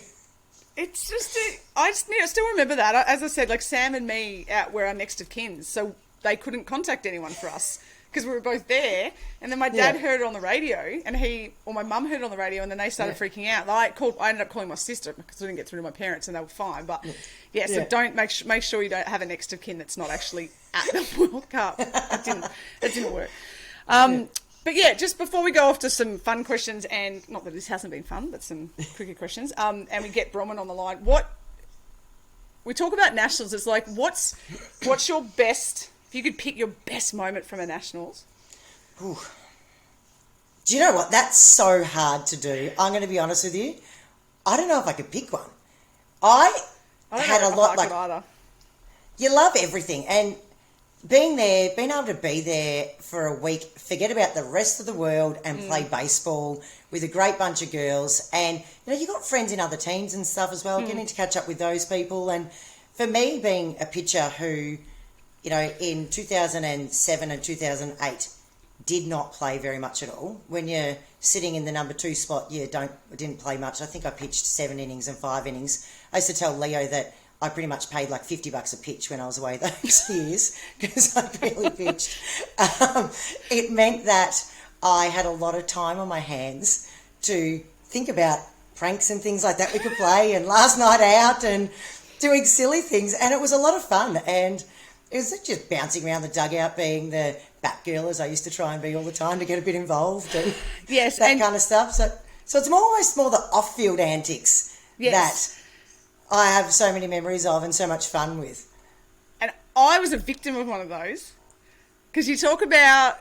S1: It's just, I still remember that. As I said, like Sam and me were our next of kin, so they couldn't contact anyone for us because we were both there. And then my dad heard it on the radio, and my mum heard it on the radio, and then they started freaking out. I ended up calling my sister because I didn't get through to my parents, and they were fine. But so don't make sure you don't have a next of kin that's not actually at the World Cup. It didn't work. But yeah, just before we go off to some fun questions, and not that this hasn't been fun, but some cricket questions, and we get Bronwyn on the line. We talk about nationals, it's like, what's your best, if you could pick your best moment from a nationals?
S2: Ooh. Do you know what? That's so hard to do. I'm going to be honest with you. I don't know if I could pick one. I had a lot like either. You love everything, and being able to be there for a week, forget about the rest of the world and play baseball with a great bunch of girls. And, you got friends in other teams and stuff as well, getting to catch up with those people. And for me, being a pitcher who, in 2007 and 2008 did not play very much at all. When you're sitting in the number 2 spot, didn't play much. I think I pitched 7 innings and 5 innings. I used to tell Leo that I pretty much paid like $50 a pitch when I was away those years because I barely pitched. It meant that I had a lot of time on my hands to think about pranks and things like that we could play, and last night out and doing silly things. And it was a lot of fun. And it was just bouncing around the dugout, being the bat girl, as I used to try and be all the time, to get a bit involved and that kind of stuff. So it's almost more the off-field antics that I have so many memories of and so much fun with.
S1: And I was a victim of one of those. Because you talk about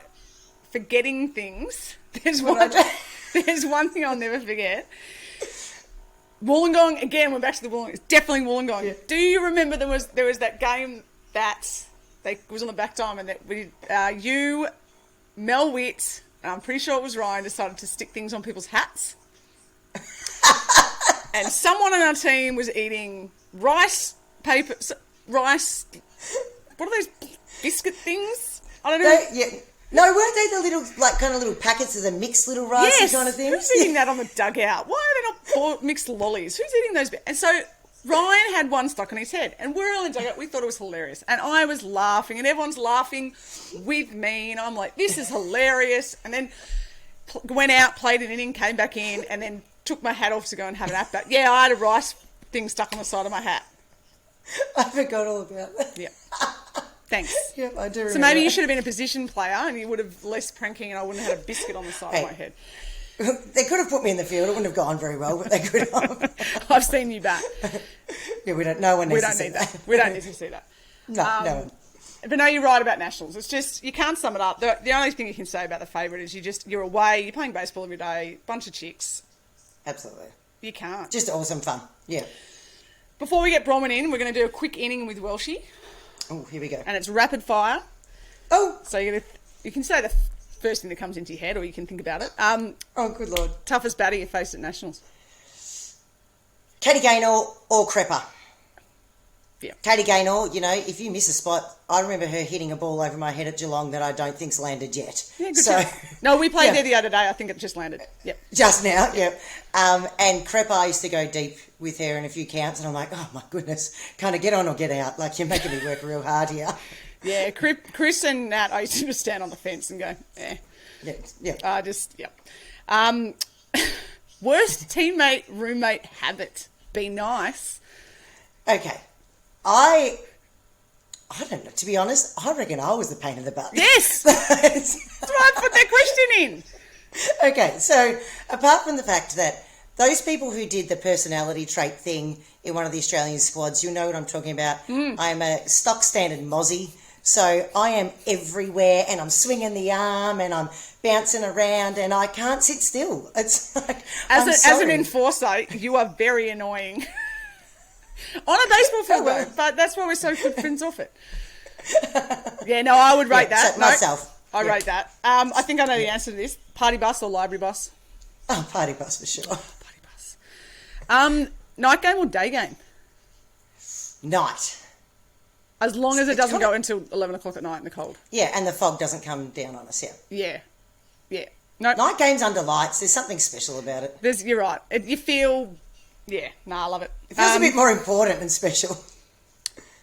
S1: forgetting things. There's one thing I'll never forget. Wollongong, again, we're back to the Wollongong. It's definitely Wollongong. Yeah. Do you remember there was that game that was on the back diamond that you, Mel Witt, and I'm pretty sure it was Ryan, decided to stick things on people's hats? And someone on our team was eating rice, what are those biscuit things? I don't know.
S2: No, weren't they the little, kind of little packets of the mixed little rice kind of things?
S1: Who's eating that on the dugout? Why are they not mixed lollies? Who's eating those? And so Ryan had one stuck on his head, and we're all in the dugout. We thought it was hilarious. And I was laughing, and everyone's laughing with me, and I'm like, this is hilarious. And then went out, played an inning, came back in, and then took my hat off to go and have an at bat. Yeah, I had a rice thing stuck on the side of my hat.
S2: I forgot all about that.
S1: Yeah. Thanks.
S2: Yeah, I do remember.
S1: So maybe you should have been a position player and you would have less pranking and I wouldn't have had a biscuit on the side of my head.
S2: They could have put me in the field. It wouldn't have gone very well, but they could have.
S1: I've seen you back.
S2: Yeah, no one needs to see that.
S1: We don't need to see that.
S2: No one.
S1: But no, you're right about nationals. It's just, you can't sum it up. The only thing you can say about the favourite is you're away, you're playing baseball every day, bunch of chicks.
S2: Absolutely.
S1: You can't.
S2: Just awesome fun. Yeah.
S1: Before we get Bronwyn in, we're going to do a quick inning with Welshie.
S2: Oh, here we go.
S1: And it's rapid fire.
S2: Oh.
S1: So you can say the first thing that comes into your head, or you can think about it.
S2: Oh, good Lord.
S1: Toughest batter you faced at nationals?
S2: Katie Gaynor or Crepper.
S1: Yeah.
S2: Katie Gaynor, if you miss a spot, I remember her hitting a ball over my head at Geelong that I don't think's landed yet.
S1: Yeah, good. No, we played there the other day. I think it just landed. Yep.
S2: Just now, yep. And Crepper, I used to go deep with her in a few counts, and I'm like, oh my goodness, kind of get on or get out. Like, you're making me work real hard here.
S1: Yeah, Chris and Nat, I used to just stand on the fence and go, eh.
S2: Yeah.
S1: Worst teammate, roommate habit. Be nice.
S2: Okay. I I don't know. To be honest, I reckon I was the pain in the butt.
S1: Yes! That's why I put that question in.
S2: Okay, so apart from the fact that those people who did the personality trait thing in one of the Australian squads, you'll know what I'm talking about. I'm a stock standard mozzie, so I am everywhere and I'm swinging the arm and I'm bouncing around and I can't sit still. It's like,
S1: as an enforcer, you are very annoying. On a baseball field, though, but that's why we're so good friends off it. Yeah, no, I would rate that.
S2: So myself.
S1: I rate that. I think I know the answer to this. Party bus or library bus?
S2: Oh, party bus for sure.
S1: Party bus. Night game or day game?
S2: Night.
S1: As long as it doesn't go until 11 o'clock at night in the cold.
S2: Yeah, and the fog doesn't come down on us,
S1: Yeah. No,
S2: night games under lights, there's something special about it.
S1: You're right. You feel... Yeah, I love it.
S2: It feels a bit more important than special.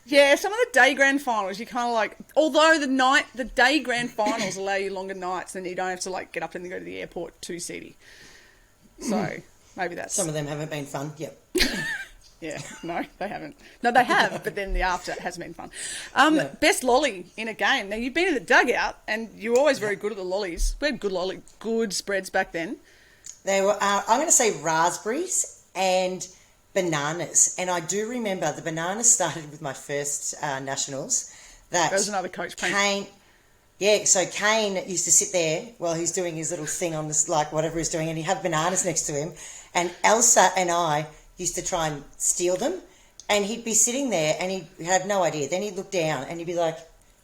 S1: Yeah, some of the day grand finals, you kind of like... Although the day grand finals allow you longer nights, then you don't have to like get up and go to the airport too seedy. So, maybe that's...
S2: Some of them haven't been fun, yep.
S1: Yeah, no, they haven't. No, they have, but then the after hasn't been fun.
S2: No.
S1: Best lolly in a game. Now, you've been in the dugout, and you were always very good at the lollies. We had good spreads back then.
S2: They were, I'm going to say raspberries and bananas. And I do remember the bananas started with my first nationals. That
S1: was another coach.
S2: Kane. Yeah, so Kane used to sit there while he's doing his little thing on this, like whatever he's doing, and he'd have bananas next to him. And Elsa and I used to try and steal them, and he'd be sitting there and he'd have no idea. Then he'd look down and he'd be like,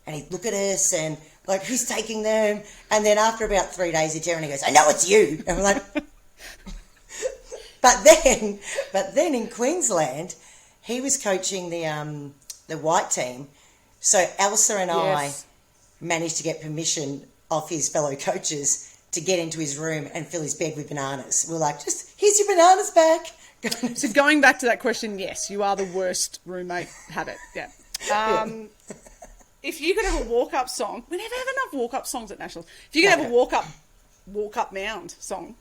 S2: and he'd look at us and like, who's taking them? And then after about 3 days he'd turn and he goes, I know it's you. And I'm like, but then in Queensland he was coaching the white team, so Elsa and I managed to get permission off his fellow coaches to get into his room and fill his bed with bananas. We're like, just here's your bananas back.
S1: So going back to that question, yes, you are the worst roommate habit. Yeah. If you could have a walk-up song, we never have enough walk-up songs at Nationals. If you could have a walk-up mound song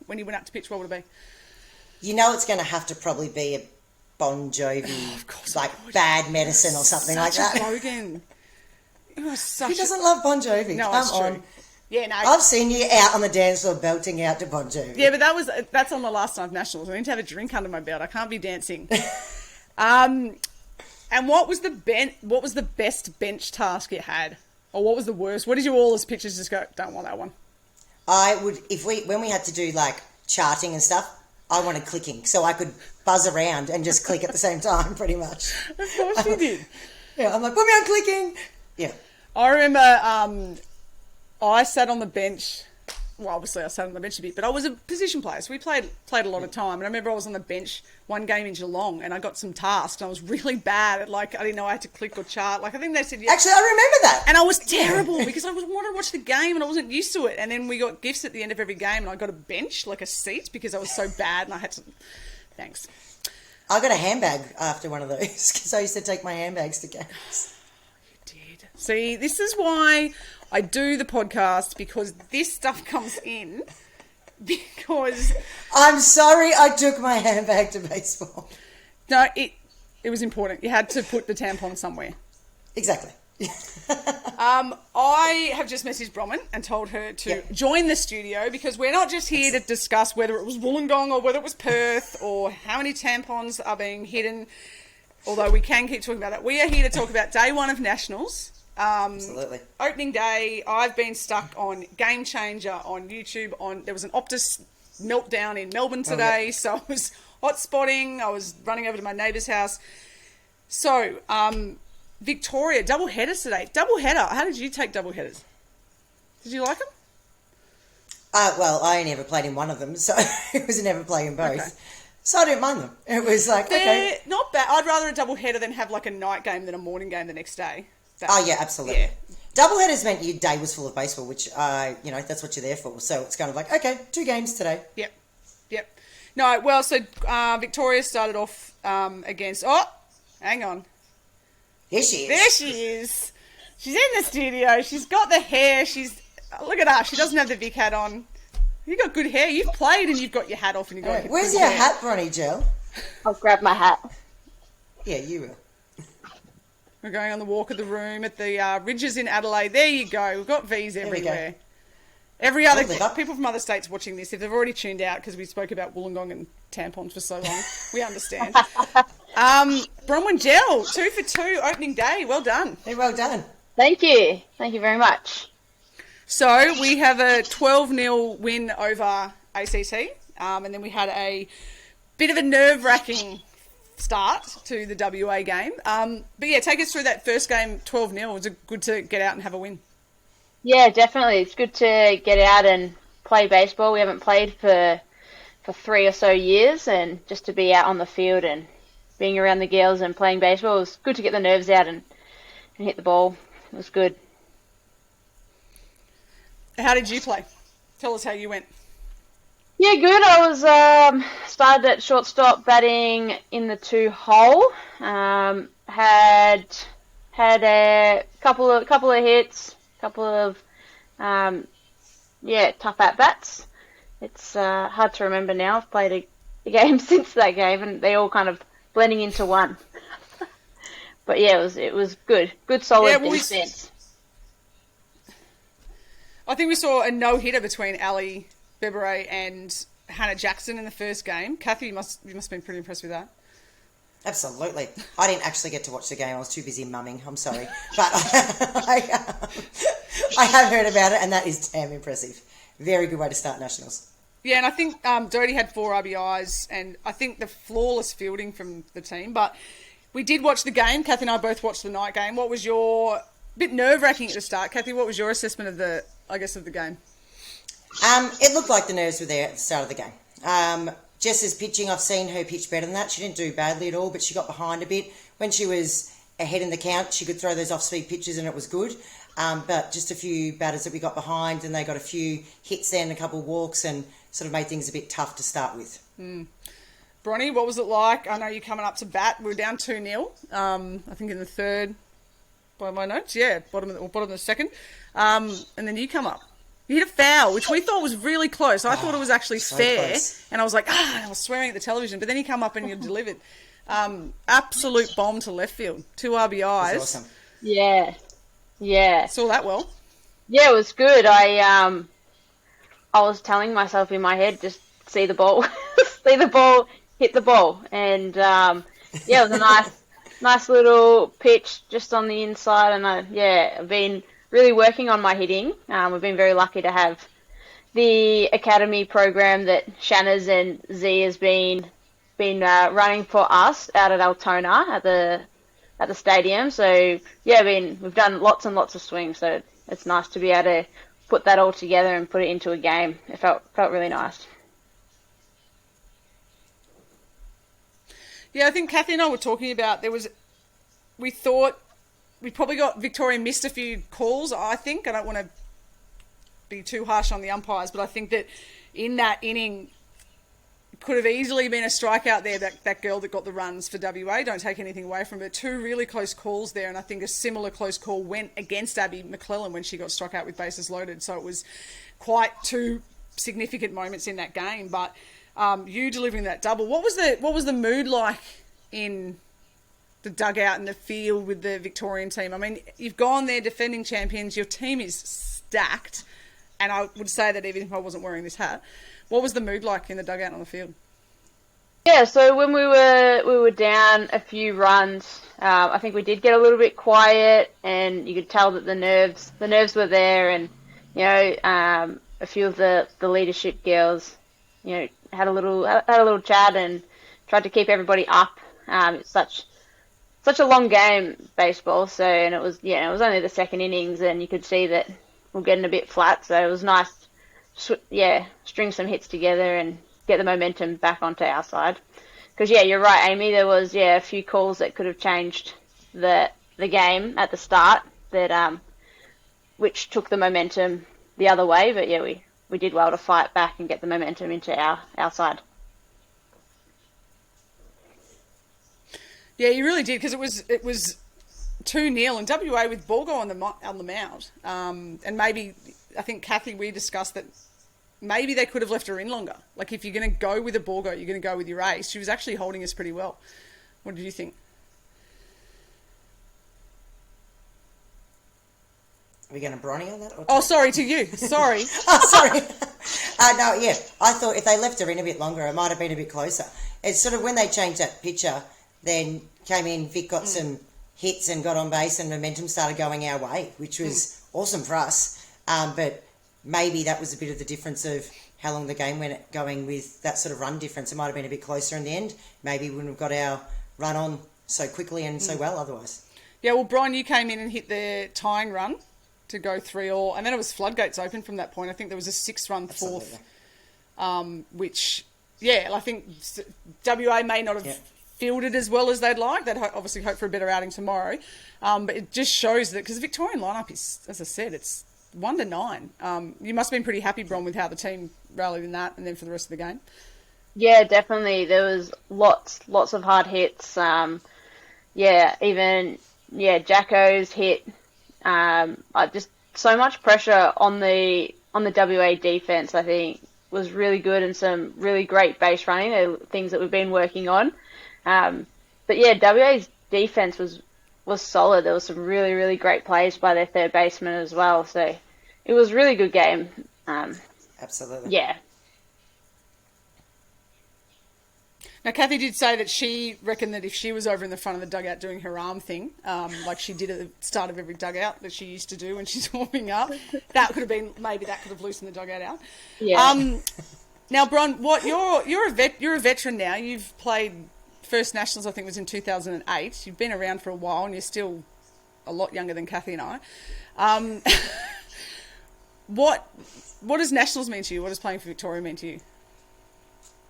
S1: when you went up to pitch, what would it be?
S2: You know it's going to have to probably be a Bon Jovi,
S1: of course,
S2: like Bad Medicine or something like that.
S1: Logan. Who
S2: doesn't love Bon Jovi?
S1: No,
S2: Come
S1: it's
S2: on.
S1: true. Yeah, no.
S2: I've seen you out on the dance floor belting out to Bon Jovi.
S1: Yeah, but that's on the last night of Nationals. I need to have a drink under my belt. I can't be dancing. And what was the best bench task you had? Or what was the worst? What did you all as pitchers just go, don't want that one?
S2: I would, when we had to do like charting and stuff, I wanted clicking. So I could buzz around and just click at the same time, pretty much.
S1: Of course you did.
S2: Yeah, I'm like, put me on clicking. Yeah.
S1: I remember I sat on the bench. Well, obviously I sat on the bench a bit, but I was a position player, so we played a lot of time. And I remember I was on the bench one game in Geelong, and I got some tasks, and I was really bad at, like, I didn't know I had to click or chart. Like, I think they said...
S2: Actually, I remember that.
S1: And I was terrible because I wanted to watch the game, and I wasn't used to it. And then we got gifts at the end of every game, and I got a bench, like a seat, because I was so bad, and I had to... Thanks.
S2: I got a handbag after one of those, because I used to take my handbags to games.
S1: See, this is why I do the podcast, because this stuff comes in, because...
S2: I'm sorry I took my handbag to baseball.
S1: No, it was important. You had to put the tampon somewhere.
S2: Exactly.
S1: I have just messaged Bronwyn and told her to join the studio, because we're not just here to discuss whether it was Wollongong or whether it was Perth or how many tampons are being hidden, although we can keep talking about that. We are here to talk about day one of Nationals.
S2: Absolutely.
S1: Opening day, I've been stuck on Game Changer on YouTube. There was an Optus meltdown in Melbourne today, so I was hot spotting. I was running over to my neighbour's house. So, Victoria, double headers today. Double header. How did you take double headers? Did you like them?
S2: Well, I only ever played in one of them, so it was never playing both. Okay. So I didn't mind them. It was like,
S1: They're not bad. I'd rather a double header than have like a night game than a morning game the next day.
S2: Yeah, absolutely. Yeah. Doubleheaders meant your day was full of baseball, which, that's what you're there for. So it's kind of like, okay, 2 games today.
S1: Yep. No, well, so Victoria started off against... Oh, hang on.
S2: There she
S1: is. She's in the studio. She's got the hair. Look at her. She doesn't have the Vic hat on. You've got good hair. You've played and you've got your hat off and you've got
S2: Where's your hat, Bronnie Gell?
S3: I'll grab my hat.
S2: Yeah, you will.
S1: We're going on the walk of the room at the Ridges in Adelaide. There you go. We've got V's everywhere. Every other people from other states watching this, if they've already tuned out because we spoke about Wollongong and tampons for so long, we understand. Bronwyn Gell, 2 for 2, opening day. Well done.
S2: Very well done.
S3: Thank you. Thank you very much.
S1: So we have a 12-0 win over ACT, and then we had a bit of a nerve-wracking start to the WA game. But yeah, take us through that first game, 12-0. It was good to get out and have a win.
S3: Yeah, definitely. It's good to get out and play baseball. We haven't played for 3 or so years, and just to be out on the field and being around the girls and playing baseball, it was good to get the nerves out and hit the ball. It was good.
S1: How did you play? Tell us how you went.
S3: Yeah, good. I was started at shortstop, batting in the 2-hole. Had a couple of hits, couple of tough at bats. It's hard to remember now. I've played a game since that game, and they all kind of blending into one. But yeah, it was good, solid defense.
S1: I think we saw a no-hitter between Ali Beberay and Hannah Jackson in the first game. Kathy, you must have been pretty impressed with that.
S2: Absolutely. I didn't actually get to watch the game. I was too busy mumming. I'm sorry. But I have heard about it, and that is damn impressive. Very good way to start Nationals. Yeah,
S1: and I think Dodie had 4 RBIs, and I think the flawless fielding from the team. But we did watch the game. Kathy and I both watched the night game. What was your... bit nerve-wracking at the start. Kathy, what was your assessment of the game?
S2: It looked like the nerves were there at the start of the game. Jess's pitching, I've seen her pitch better than that. She didn't do badly at all, but she got behind a bit. When she was ahead in the count, she could throw those off-speed pitches and it was good. But just a few batters that we got behind, and they got a few hits there and a couple of walks, and sort of made things a bit tough to start with.
S1: Bronnie, what was it like? I know you're coming up to bat. We were down 2-0, I think in the third, by my notes. Yeah, bottom of the second. And then you come up. You hit a foul, which we thought was really close. I thought it was actually
S2: so
S1: fair.
S2: Close.
S1: And I was like, I was swearing at the television. But then you come up and you delivered. Absolute bomb to left field. 2 RBIs.
S2: That's awesome.
S3: Yeah.
S1: Saw that well.
S3: Yeah, it was good. I was telling myself in my head, just see the ball, see the ball, hit the ball. And, it was a nice little pitch just on the inside. And, I've been really working on my hitting. We've been very lucky to have the academy program that Shanna's and Z has been running for us out at Altona at the stadium. So yeah, we've done lots and lots of swings. So it's nice to be able to put that all together and put it into a game. It felt really nice.
S1: Yeah, I think Kathy and I were talking about we thought we probably got Victorian missed a few calls, I think. I don't want to be too harsh on the umpires, but I think that in that inning could have easily been a strikeout there, that girl that got the runs for WA. Don't take anything away from it. 2 really close calls there, and I think a similar close call went against Abby McClellan when she got struck out with bases loaded. So it was quite 2 significant moments in that game. But you delivering that double, what was the mood like in the dugout and the field with the Victorian team? I mean, you've gone there defending champions. Your team is stacked, and I would say that even if I wasn't wearing this hat. What was the mood like in the dugout and on the field?
S3: Yeah, so when we were down a few runs, I think we did get a little bit quiet, and you could tell that the nerves were there, and a few of the leadership girls, had a little chat and tried to keep everybody up. It's such a long game, baseball. So, and it was only the second innings, and you could see that we're getting a bit flat. So it was nice, string some hits together and get the momentum back onto our side. Because you're right, Amy. There was a few calls that could have changed the game at the start that which took the momentum the other way. But we did well to fight back and get the momentum into our side.
S1: Yeah, you really did, because it was 2-0 and WA with Borgo on the mound. And maybe, I think, Kathy, we discussed that maybe they could have left her in longer. Like, if you're going to go with a Borgo, you're going to go with your ace. She was actually holding us pretty well. What did you think?
S2: Are we going to Bronny on that?
S1: Oh, sorry, to you. Sorry.
S2: Oh, sorry. No, yeah. I thought if they left her in a bit longer, it might have been a bit closer. It's sort of when they changed that picture, then came in, Vic got some hits and got on base and momentum started going our way, which was awesome for us. But maybe that was a bit of the difference of how long the game went going with that sort of run difference. It might have been a bit closer in the end. Maybe we wouldn't have got our run on so quickly and so well otherwise.
S1: Yeah, well, Brian, you came in and hit the tying run to go 3-3, and then it was floodgates open from that point. I think there was a 6-run fourth, which, yeah, I think WA may not have fielded as well as they'd like. They'd obviously hope for a better outing tomorrow. But it just shows that, because the Victorian lineup is, as I said, it's 1-9. You must have been pretty happy, Bron, with how the team rallied in that and then for the rest of the game.
S3: Yeah, definitely. There was lots of hard hits. Jacko's hit. Just so much pressure on the WA defense, I think, was really good, and some really great base running. They're things that we've been working on. But yeah, WA's defense was solid. There was some really, really great plays by their third baseman as well. So it was a really good game.
S2: Absolutely.
S3: Yeah.
S1: Now, Kathy did say that she reckoned that if she was over in the front of the dugout doing her arm thing, like she did at the start of every dugout that she used to do when she's warming up, that could have loosened the dugout out.
S3: Yeah.
S1: Now, Bron, you're a veteran now. You've played First Nationals, I think, was in 2008. You've been around for a while, and you're still a lot younger than Kathy and I. What does Nationals mean to you? What does playing for Victoria mean to you?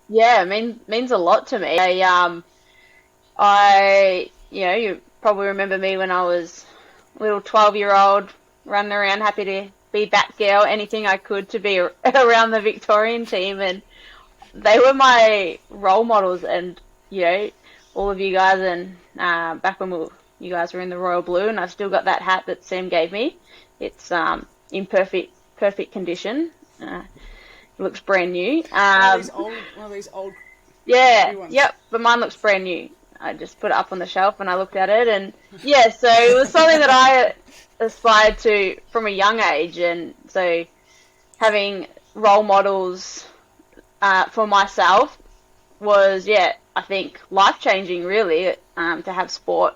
S3: Yeah, means a lot to me. You probably remember me when I was a little 12-year-old running around, happy to be Batgirl, anything I could to be around the Victorian team, and they were my role models. And all of you guys, and back when you guys were in the royal blue, and I've still got that hat that Sam gave me. It's in perfect condition. It looks brand new.
S1: One of these old.
S3: Yeah, yep. But mine looks brand new. I just put it up on the shelf and I looked at it, and yeah, so it was something that I aspired to from a young age, and so having role models for myself was, I think life-changing, really, to have sport.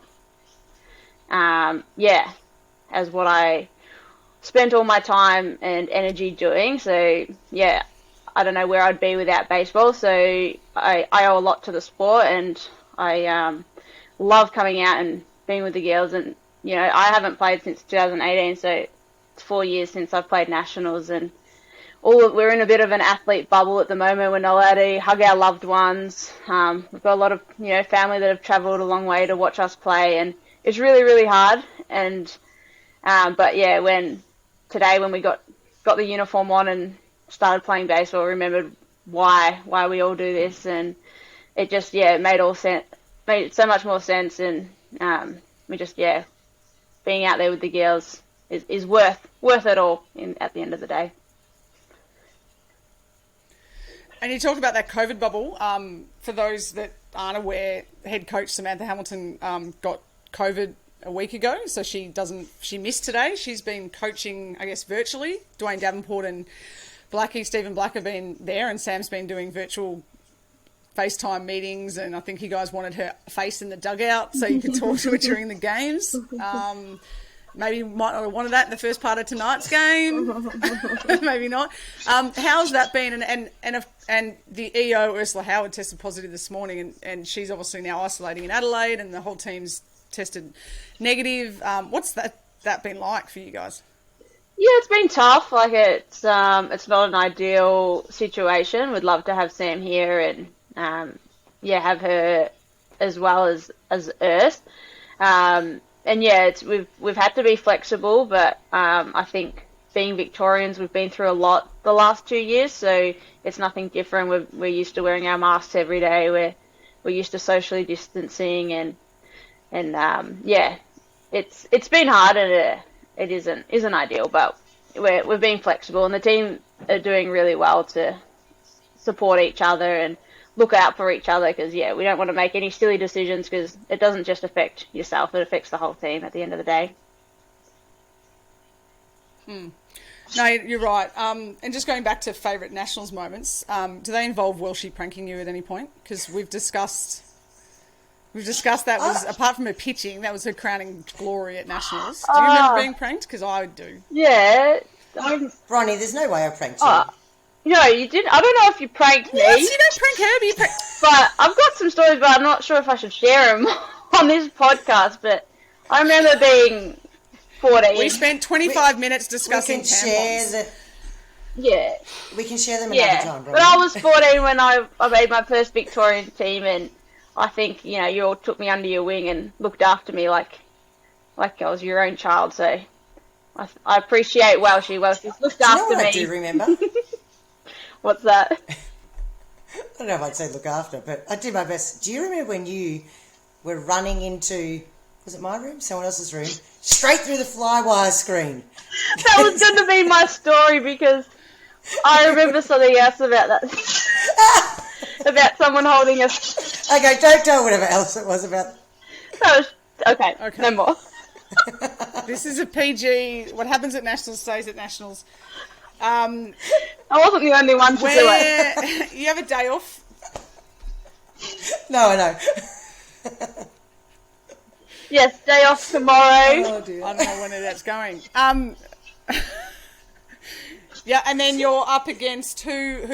S3: As what I spent all my time and energy doing. So yeah, I don't know where I'd be without baseball. So I owe a lot to the sport, and I love coming out and being with the girls. And I haven't played since 2018, so it's 4 years since I've played nationals, and we're in a bit of an athlete bubble at the moment. We're not allowed to hug our loved ones. We've got a lot of family that have travelled a long way to watch us play, and it's really, really hard. And but yeah, when we got the uniform on and started playing baseball, remembered why we all do this, and it just made so much more sense. And we just being out there with the girls is worth it all at the end of the day.
S1: And you talked about that COVID bubble. For those that aren't aware, head coach Samantha Hamilton got COVID a week ago, so she missed today. She's been coaching, I guess, virtually. Dwayne Davenport and Stephen Black have been there, and Sam's been doing virtual FaceTime meetings, and I think you guys wanted her face in the dugout so you could talk to her during the games. Maybe you might not have wanted that in the first part of tonight's game. Maybe not. How's that been? And the EO, Ursula Howard, tested positive this morning, and she's obviously now isolating in Adelaide, and the whole team's tested negative. What's that been like for you guys?
S3: Yeah, it's been tough. Like it's not an ideal situation. We'd love to have Sam here and have her as well as Urs. And yeah, we've had to be flexible, but I think being Victorians, we've been through a lot the last 2 years, so it's nothing different. We're used to wearing our masks every day. We're used to socially distancing, and it's been hard, and it isn't ideal, but we've been flexible, and the team are doing really well to support each other and look out for each other, because we don't want to make any silly decisions, because it doesn't just affect yourself, it affects the whole team at the end of the day.
S1: No, you're right. And just going back to favourite Nationals moments, do they involve Welshie pranking you at any point? Because we've discussed that was, apart from her pitching, that was her crowning glory at Nationals. Do you remember being pranked? Because I do.
S3: Yeah.
S2: Ronnie, there's no way I pranked you.
S3: No, you didn't. I don't know if you pranked me.
S1: What? You don't prank her, but you prank...
S3: But I've got some stories, but I'm not sure if I should share them on this podcast. But I remember being 14.
S1: We spent 25 minutes discussing tampons.
S2: We can share them another time, Ronnie.
S3: But I was 14 when I made my first Victorian team, and I think, you all took me under your wing and looked after me like I was your own child. So I appreciate Welshie. Welshie's looked after me.
S2: I do remember.
S3: What's that?
S2: I don't know if I'd say look after, but I did my best. Do you remember when you were running into, was it my room? Someone else's room? Straight through the flywire screen.
S3: That was going to be my story because I remember something else about that. About someone holding us.
S2: Okay, don't tell whatever else it was about.
S3: That was, okay, no more.
S1: This is a PG. What happens at Nationals stays at Nationals.
S3: I wasn't the only one to do it.
S1: You have a day off.
S2: No, I know.
S3: Yes, day off tomorrow.
S1: Oh dear. I don't know when that's going. Yeah, and then you're up against who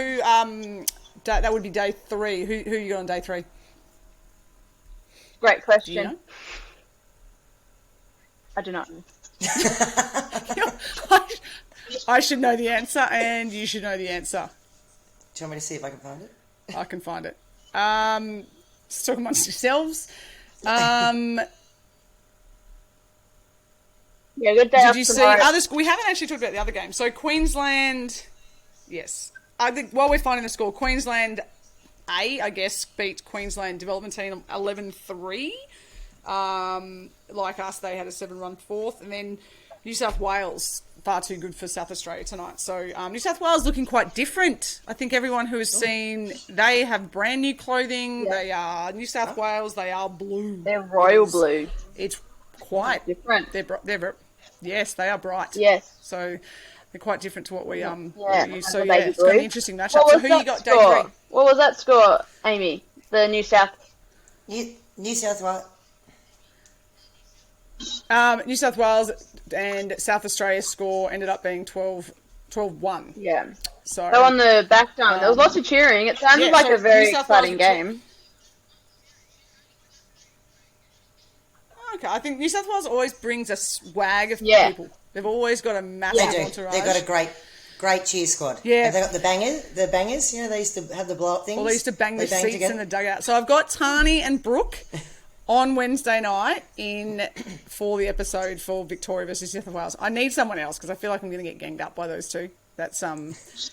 S1: that would be day 3. Who you got on day 3?
S3: Great question.
S1: Do you know?
S3: I do not know.
S1: I should know the answer, and you should know the answer.
S2: Do you want me to see if I can find it?
S1: I can find it. Just talk amongst yourselves.
S3: Yeah, good day.
S1: Did you see others? We haven't actually talked about the other game. So Queensland, yes. I think while we're finding the score, Queensland A, I guess, beat Queensland Development Team 11-3. Like us, they had a 7-run fourth, and then New South Wales, far too good for South Australia tonight. So New South Wales looking quite different. I think everyone who has seen, they have brand new clothing. Yep. They are New South Wales. They are blue.
S3: They're royal blue.
S1: It's quite
S3: different.
S1: Yes, they are bright.
S3: Yes.
S1: So they're quite different to what we
S3: use.
S1: So yeah, it's going to be an interesting matchup. So who you got day 3?
S3: What was that score, Amy? The New South
S2: Wales.
S1: New South Wales and South Australia score ended up being 12-1.
S3: Yeah.
S1: So
S3: on the back time, there was lots of cheering. It sounded like a very exciting game.
S1: Okay, I think New South Wales always brings a swag of people. They've always got a massive entourage.
S2: They've got a great cheer squad.
S1: Yeah.
S2: Have they got the bangers, they used to have the blow-up things.
S1: Well, they used to bang the seats together in the dugout. So I've got Tani and Brooke on Wednesday night for the episode for Victoria versus New South Wales. I need someone else because I feel like I'm going to get ganged up by those two. That's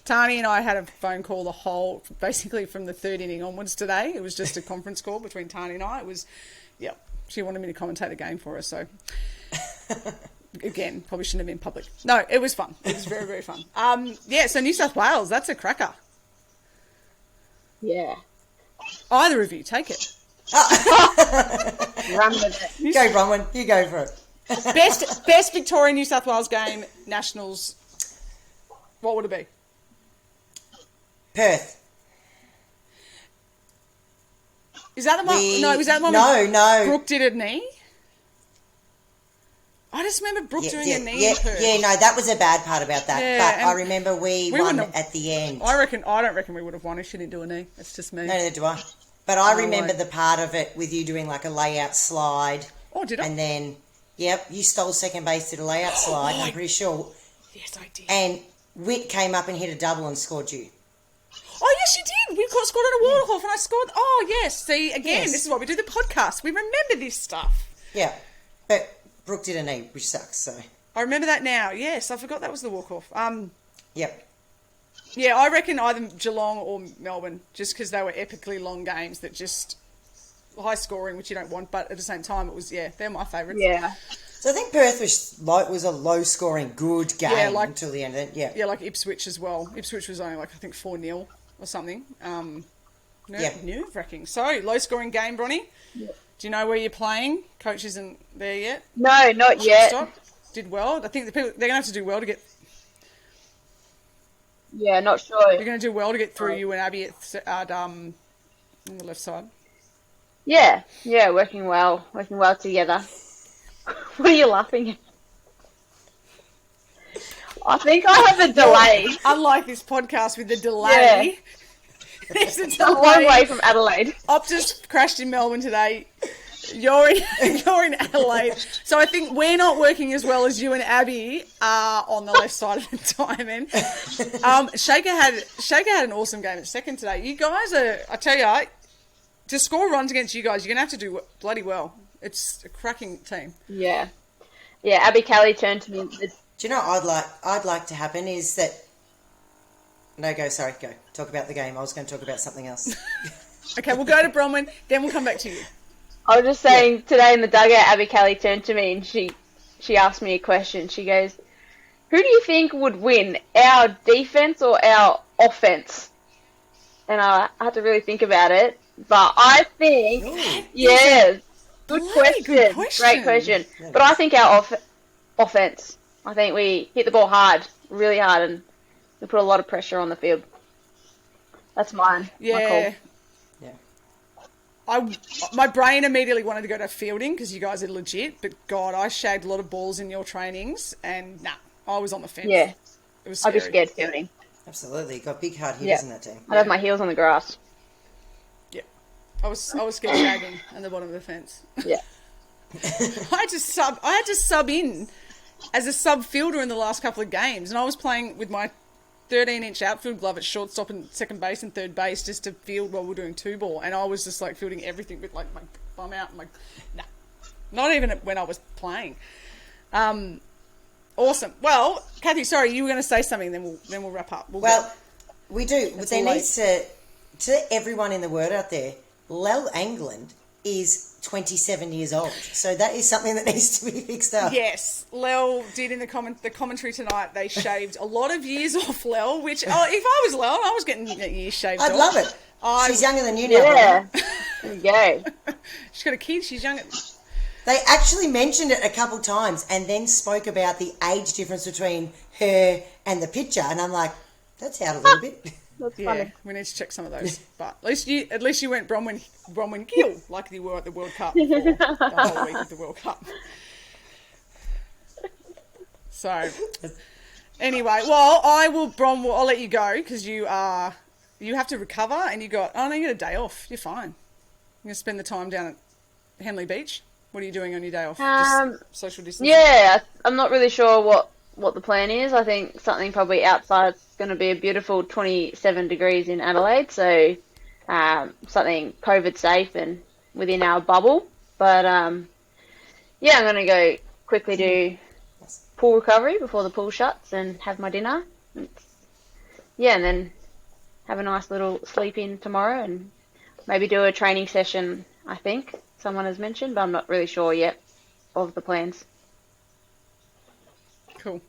S1: Tani and I had a phone call basically from the 3rd inning onwards today. It was just a conference call between Tani and I. It was, she wanted me to commentate the game for her, so again, probably shouldn't have been public. No, it was fun. It was very, very fun. So New South Wales, that's a cracker.
S3: Yeah.
S1: Either of you, take it.
S3: Run with it.
S2: Go, Bronwyn. You go for it.
S1: Best Victorian New South Wales game, Nationals. What would it be?
S2: Perth.
S1: Is that the one? Was that the one? No. Brooke did a knee. I just remember Brooke doing a knee in Perth.
S2: Yeah, no, that was a bad part about that. Yeah, but I remember we won at the end.
S1: I don't reckon we would have won if she didn't do a knee. That's just me.
S2: No, neither do I. But I remember the part of it with you doing like a layout slide.
S1: Oh, did I?
S2: And then, you stole second base, did a layout slide, I'm pretty sure.
S1: Yes, I did.
S2: And Whit came up and hit a double and scored you.
S1: Oh, yes, you did. We scored on a waterhole and I scored. Oh, yes. See, again, This is why we do the podcast. We remember this stuff.
S2: Yeah. But Brooke did a knee, which sucks, so.
S1: I remember that now. Yes, I forgot that was the walk-off.
S2: Yep.
S1: Yeah, I reckon either Geelong or Melbourne, just because they were epically long games that just high scoring, which you don't want, but at the same time, it was, they're my favourites.
S3: Yeah.
S2: So I think Perth was a low scoring, good game until the end.
S1: Yeah, like Ipswich as well. Ipswich was only I think 4-0 or something. Nerve-wracking. So, low scoring game, Bronnie. Yeah. Do you know where you're playing? Coach isn't there yet?
S3: No, not yet.
S1: Did well. I think they're going to have to do well to get
S3: Yeah, not sure.
S1: You're going to do well to get through you and Abby at on the left side.
S3: Yeah, working well together. What are you laughing at? I think I have a delay.
S1: Unlike this podcast with the delay. Yeah. There's a delay.
S3: I'm a long way from Adelaide.
S1: Optus crashed in Melbourne today. You're in Adelaide. So I think we're not working as well as you and Abby are on the left side of the diamond. Shaker had an awesome game at second today. You guys I tell you, to score runs against you guys, you're going to have to do bloody well. It's a cracking team.
S3: Yeah. Yeah, Abby Kelly turned to me.
S2: Do you know what I'd like to happen is that... No, go. Talk about the game. I was going to talk about something else.
S1: Okay, we'll go to Bronwyn, then we'll come back to you.
S3: I was just saying, today in the dugout, Abby Kelly turned to me and she asked me a question. She goes, who do you think would win, our defense or our offense? And I had to really think about it. But I think, good question. Great question. Yeah, but I think our offense, I think we hit the ball hard, really hard, and we put a lot of pressure on the field. That's mine.
S1: Yeah.
S3: My call.
S1: My brain immediately wanted to go to fielding because you guys are legit, but God, I shagged a lot of balls in your trainings, and I was on the fence.
S3: Yeah,
S1: it was scary.
S3: I'd be scared fielding.
S2: Absolutely, got big hard hitters in that team.
S3: I'd have my heels on the grass.
S1: Yeah, I was scared shagging at the bottom of the fence.
S3: Yeah,
S1: I had to sub in as a sub fielder in the last couple of games, and I was playing with my 13-inch outfield glove at shortstop and second base and third base just to field while we're doing two ball, and I was just like fielding everything with like my bum out and not even when I was playing. Awesome. Well, Kathy, sorry, you were going to say something, then we'll wrap up.
S2: We do. There needs to everyone in the word out there. Lel England is 27 years old, so that is something that needs to be fixed up.
S1: Yes, Lel did in the commentary tonight. They shaved a lot of years off Lel, which if I was Lel, I was getting years shaved off.
S2: I'd love it. She's younger than you now.
S3: Yeah, there you go.
S1: She's got a kid. She's younger.
S2: They actually mentioned it a couple times and then spoke about the age difference between her and the picture, and I'm like, that's out a little bit.
S3: That's funny.
S1: We need to check some of those. But at least you went Bronwyn Gell like you were at the World Cup for the whole week of the World Cup. So anyway, well, I'll let you go because you have to recover and you got a day off. You're fine. You're gonna spend the time down at Henley Beach. What are you doing on your day off? Just social distancing?
S3: Yeah, I'm not really sure what the plan is. I think something probably outside. It's going to be a beautiful 27 degrees in Adelaide, so something COVID safe and within our bubble. But I'm going to go quickly do pool recovery before the pool shuts and have my dinner. And then have a nice little sleep in tomorrow and maybe do a training session, I think someone has mentioned, but I'm not really sure yet of the plans.
S1: Cool.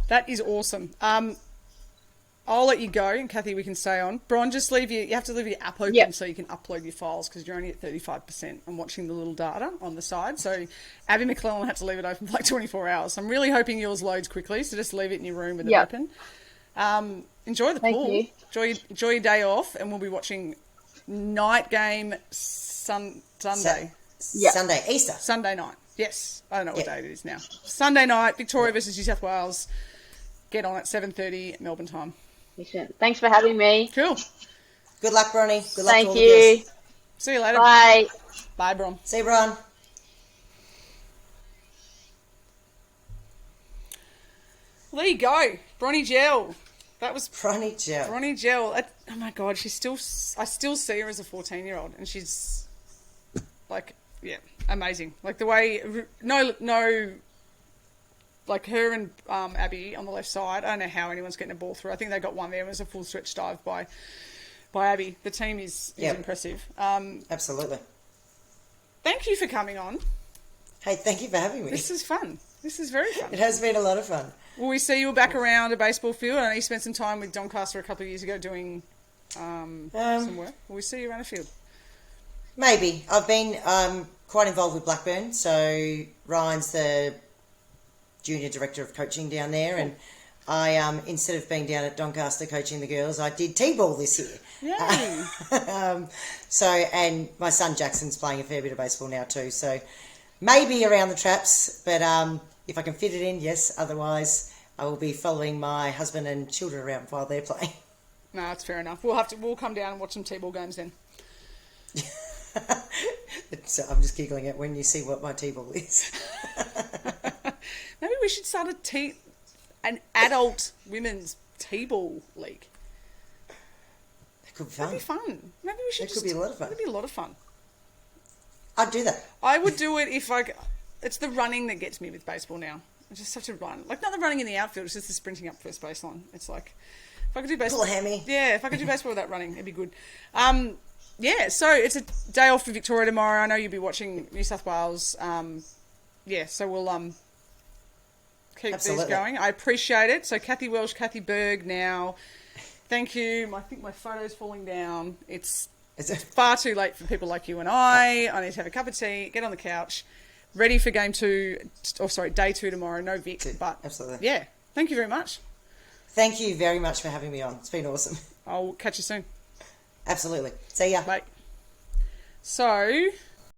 S1: That is awesome. I'll let you go, and Kathy, we can stay on. Bron, just you have to leave your app open so you can upload your files because you're only at 35%. I'm watching the little data on the side. So Abby McClellan had to leave it open for like 24 hours. I'm really hoping yours loads quickly, so just leave it in your room with it open. Enjoy the pool.
S3: You.
S1: Enjoy your day off, and we'll be watching night game Sunday.
S2: Sunday, Easter.
S1: Sunday night. Yes. I don't know what day it is now. Sunday night, Victoria versus New South Wales. Get on at 7:30 Melbourne time.
S3: Excellent. Thanks for having me.
S1: Cool.
S2: Good luck, Bronnie. Good luck to all
S3: Thank you.
S2: the girls.
S1: See you later.
S3: Bye.
S1: Bye, Bron.
S2: See you, Bron.
S1: Well, there you go. Bronwyn Gell. That was
S2: Bronwyn Gell.
S1: Bronwyn Gell. Oh my God, I still see her as a 14-year-old, and she's like, amazing. Like the way, like her and Abby on the left side. I don't know how anyone's getting a ball through. I think they got one there. It was a full stretch dive by Abby. The team is impressive.
S2: Absolutely.
S1: Thank you for coming on.
S2: Hey, thank you for having me.
S1: This is fun. This is very fun.
S2: It has been a lot of fun.
S1: Will we see you back around a baseball field? I know you spent some time with Doncaster a couple of years ago doing some work. Will we see you around a field?
S2: Maybe. I've been quite involved with Blackburn, so Ryan's the junior director of coaching down there, and I instead of being down at Doncaster coaching the girls, I did T-ball this year.
S1: Yay!
S2: And my son Jackson's playing a fair bit of baseball now too. So maybe around the traps, but if I can fit it in, yes. Otherwise, I will be following my husband and children around while they're playing.
S1: No, that's fair enough. We'll come down and watch some T-ball games then.
S2: So I'm just giggling at when you see what my T-ball is.
S1: Maybe we should start an adult women's T-ball league.
S2: It could be fun.
S1: That'd be fun. Maybe we should.
S2: It could be a lot of fun.
S1: It'd be a lot of fun.
S2: I'd do that.
S1: I would do it if it's the running that gets me with baseball now. I just have to run. Like, not the running in the outfield, it's just the sprinting up first baseline. It's like, if I could do baseball...
S2: Pull a hammy.
S1: Yeah, if I could do baseball without running, it'd be good. Yeah, so it's a day off for Victoria tomorrow. I know you'll be watching New South Wales. So we'll keep these going. I appreciate it. So Kathy Welsh, Kathy Berg now. Thank you. I think my photo's falling down. It's far too late for people like you and I. I need to have a cup of tea, get on the couch, ready for day 2 tomorrow. No Vic, but
S2: absolutely.
S1: Yeah. Thank you very much.
S2: Thank you very much for having me on. It's been awesome.
S1: I'll catch you soon.
S2: Absolutely. See ya.
S1: Bye. So...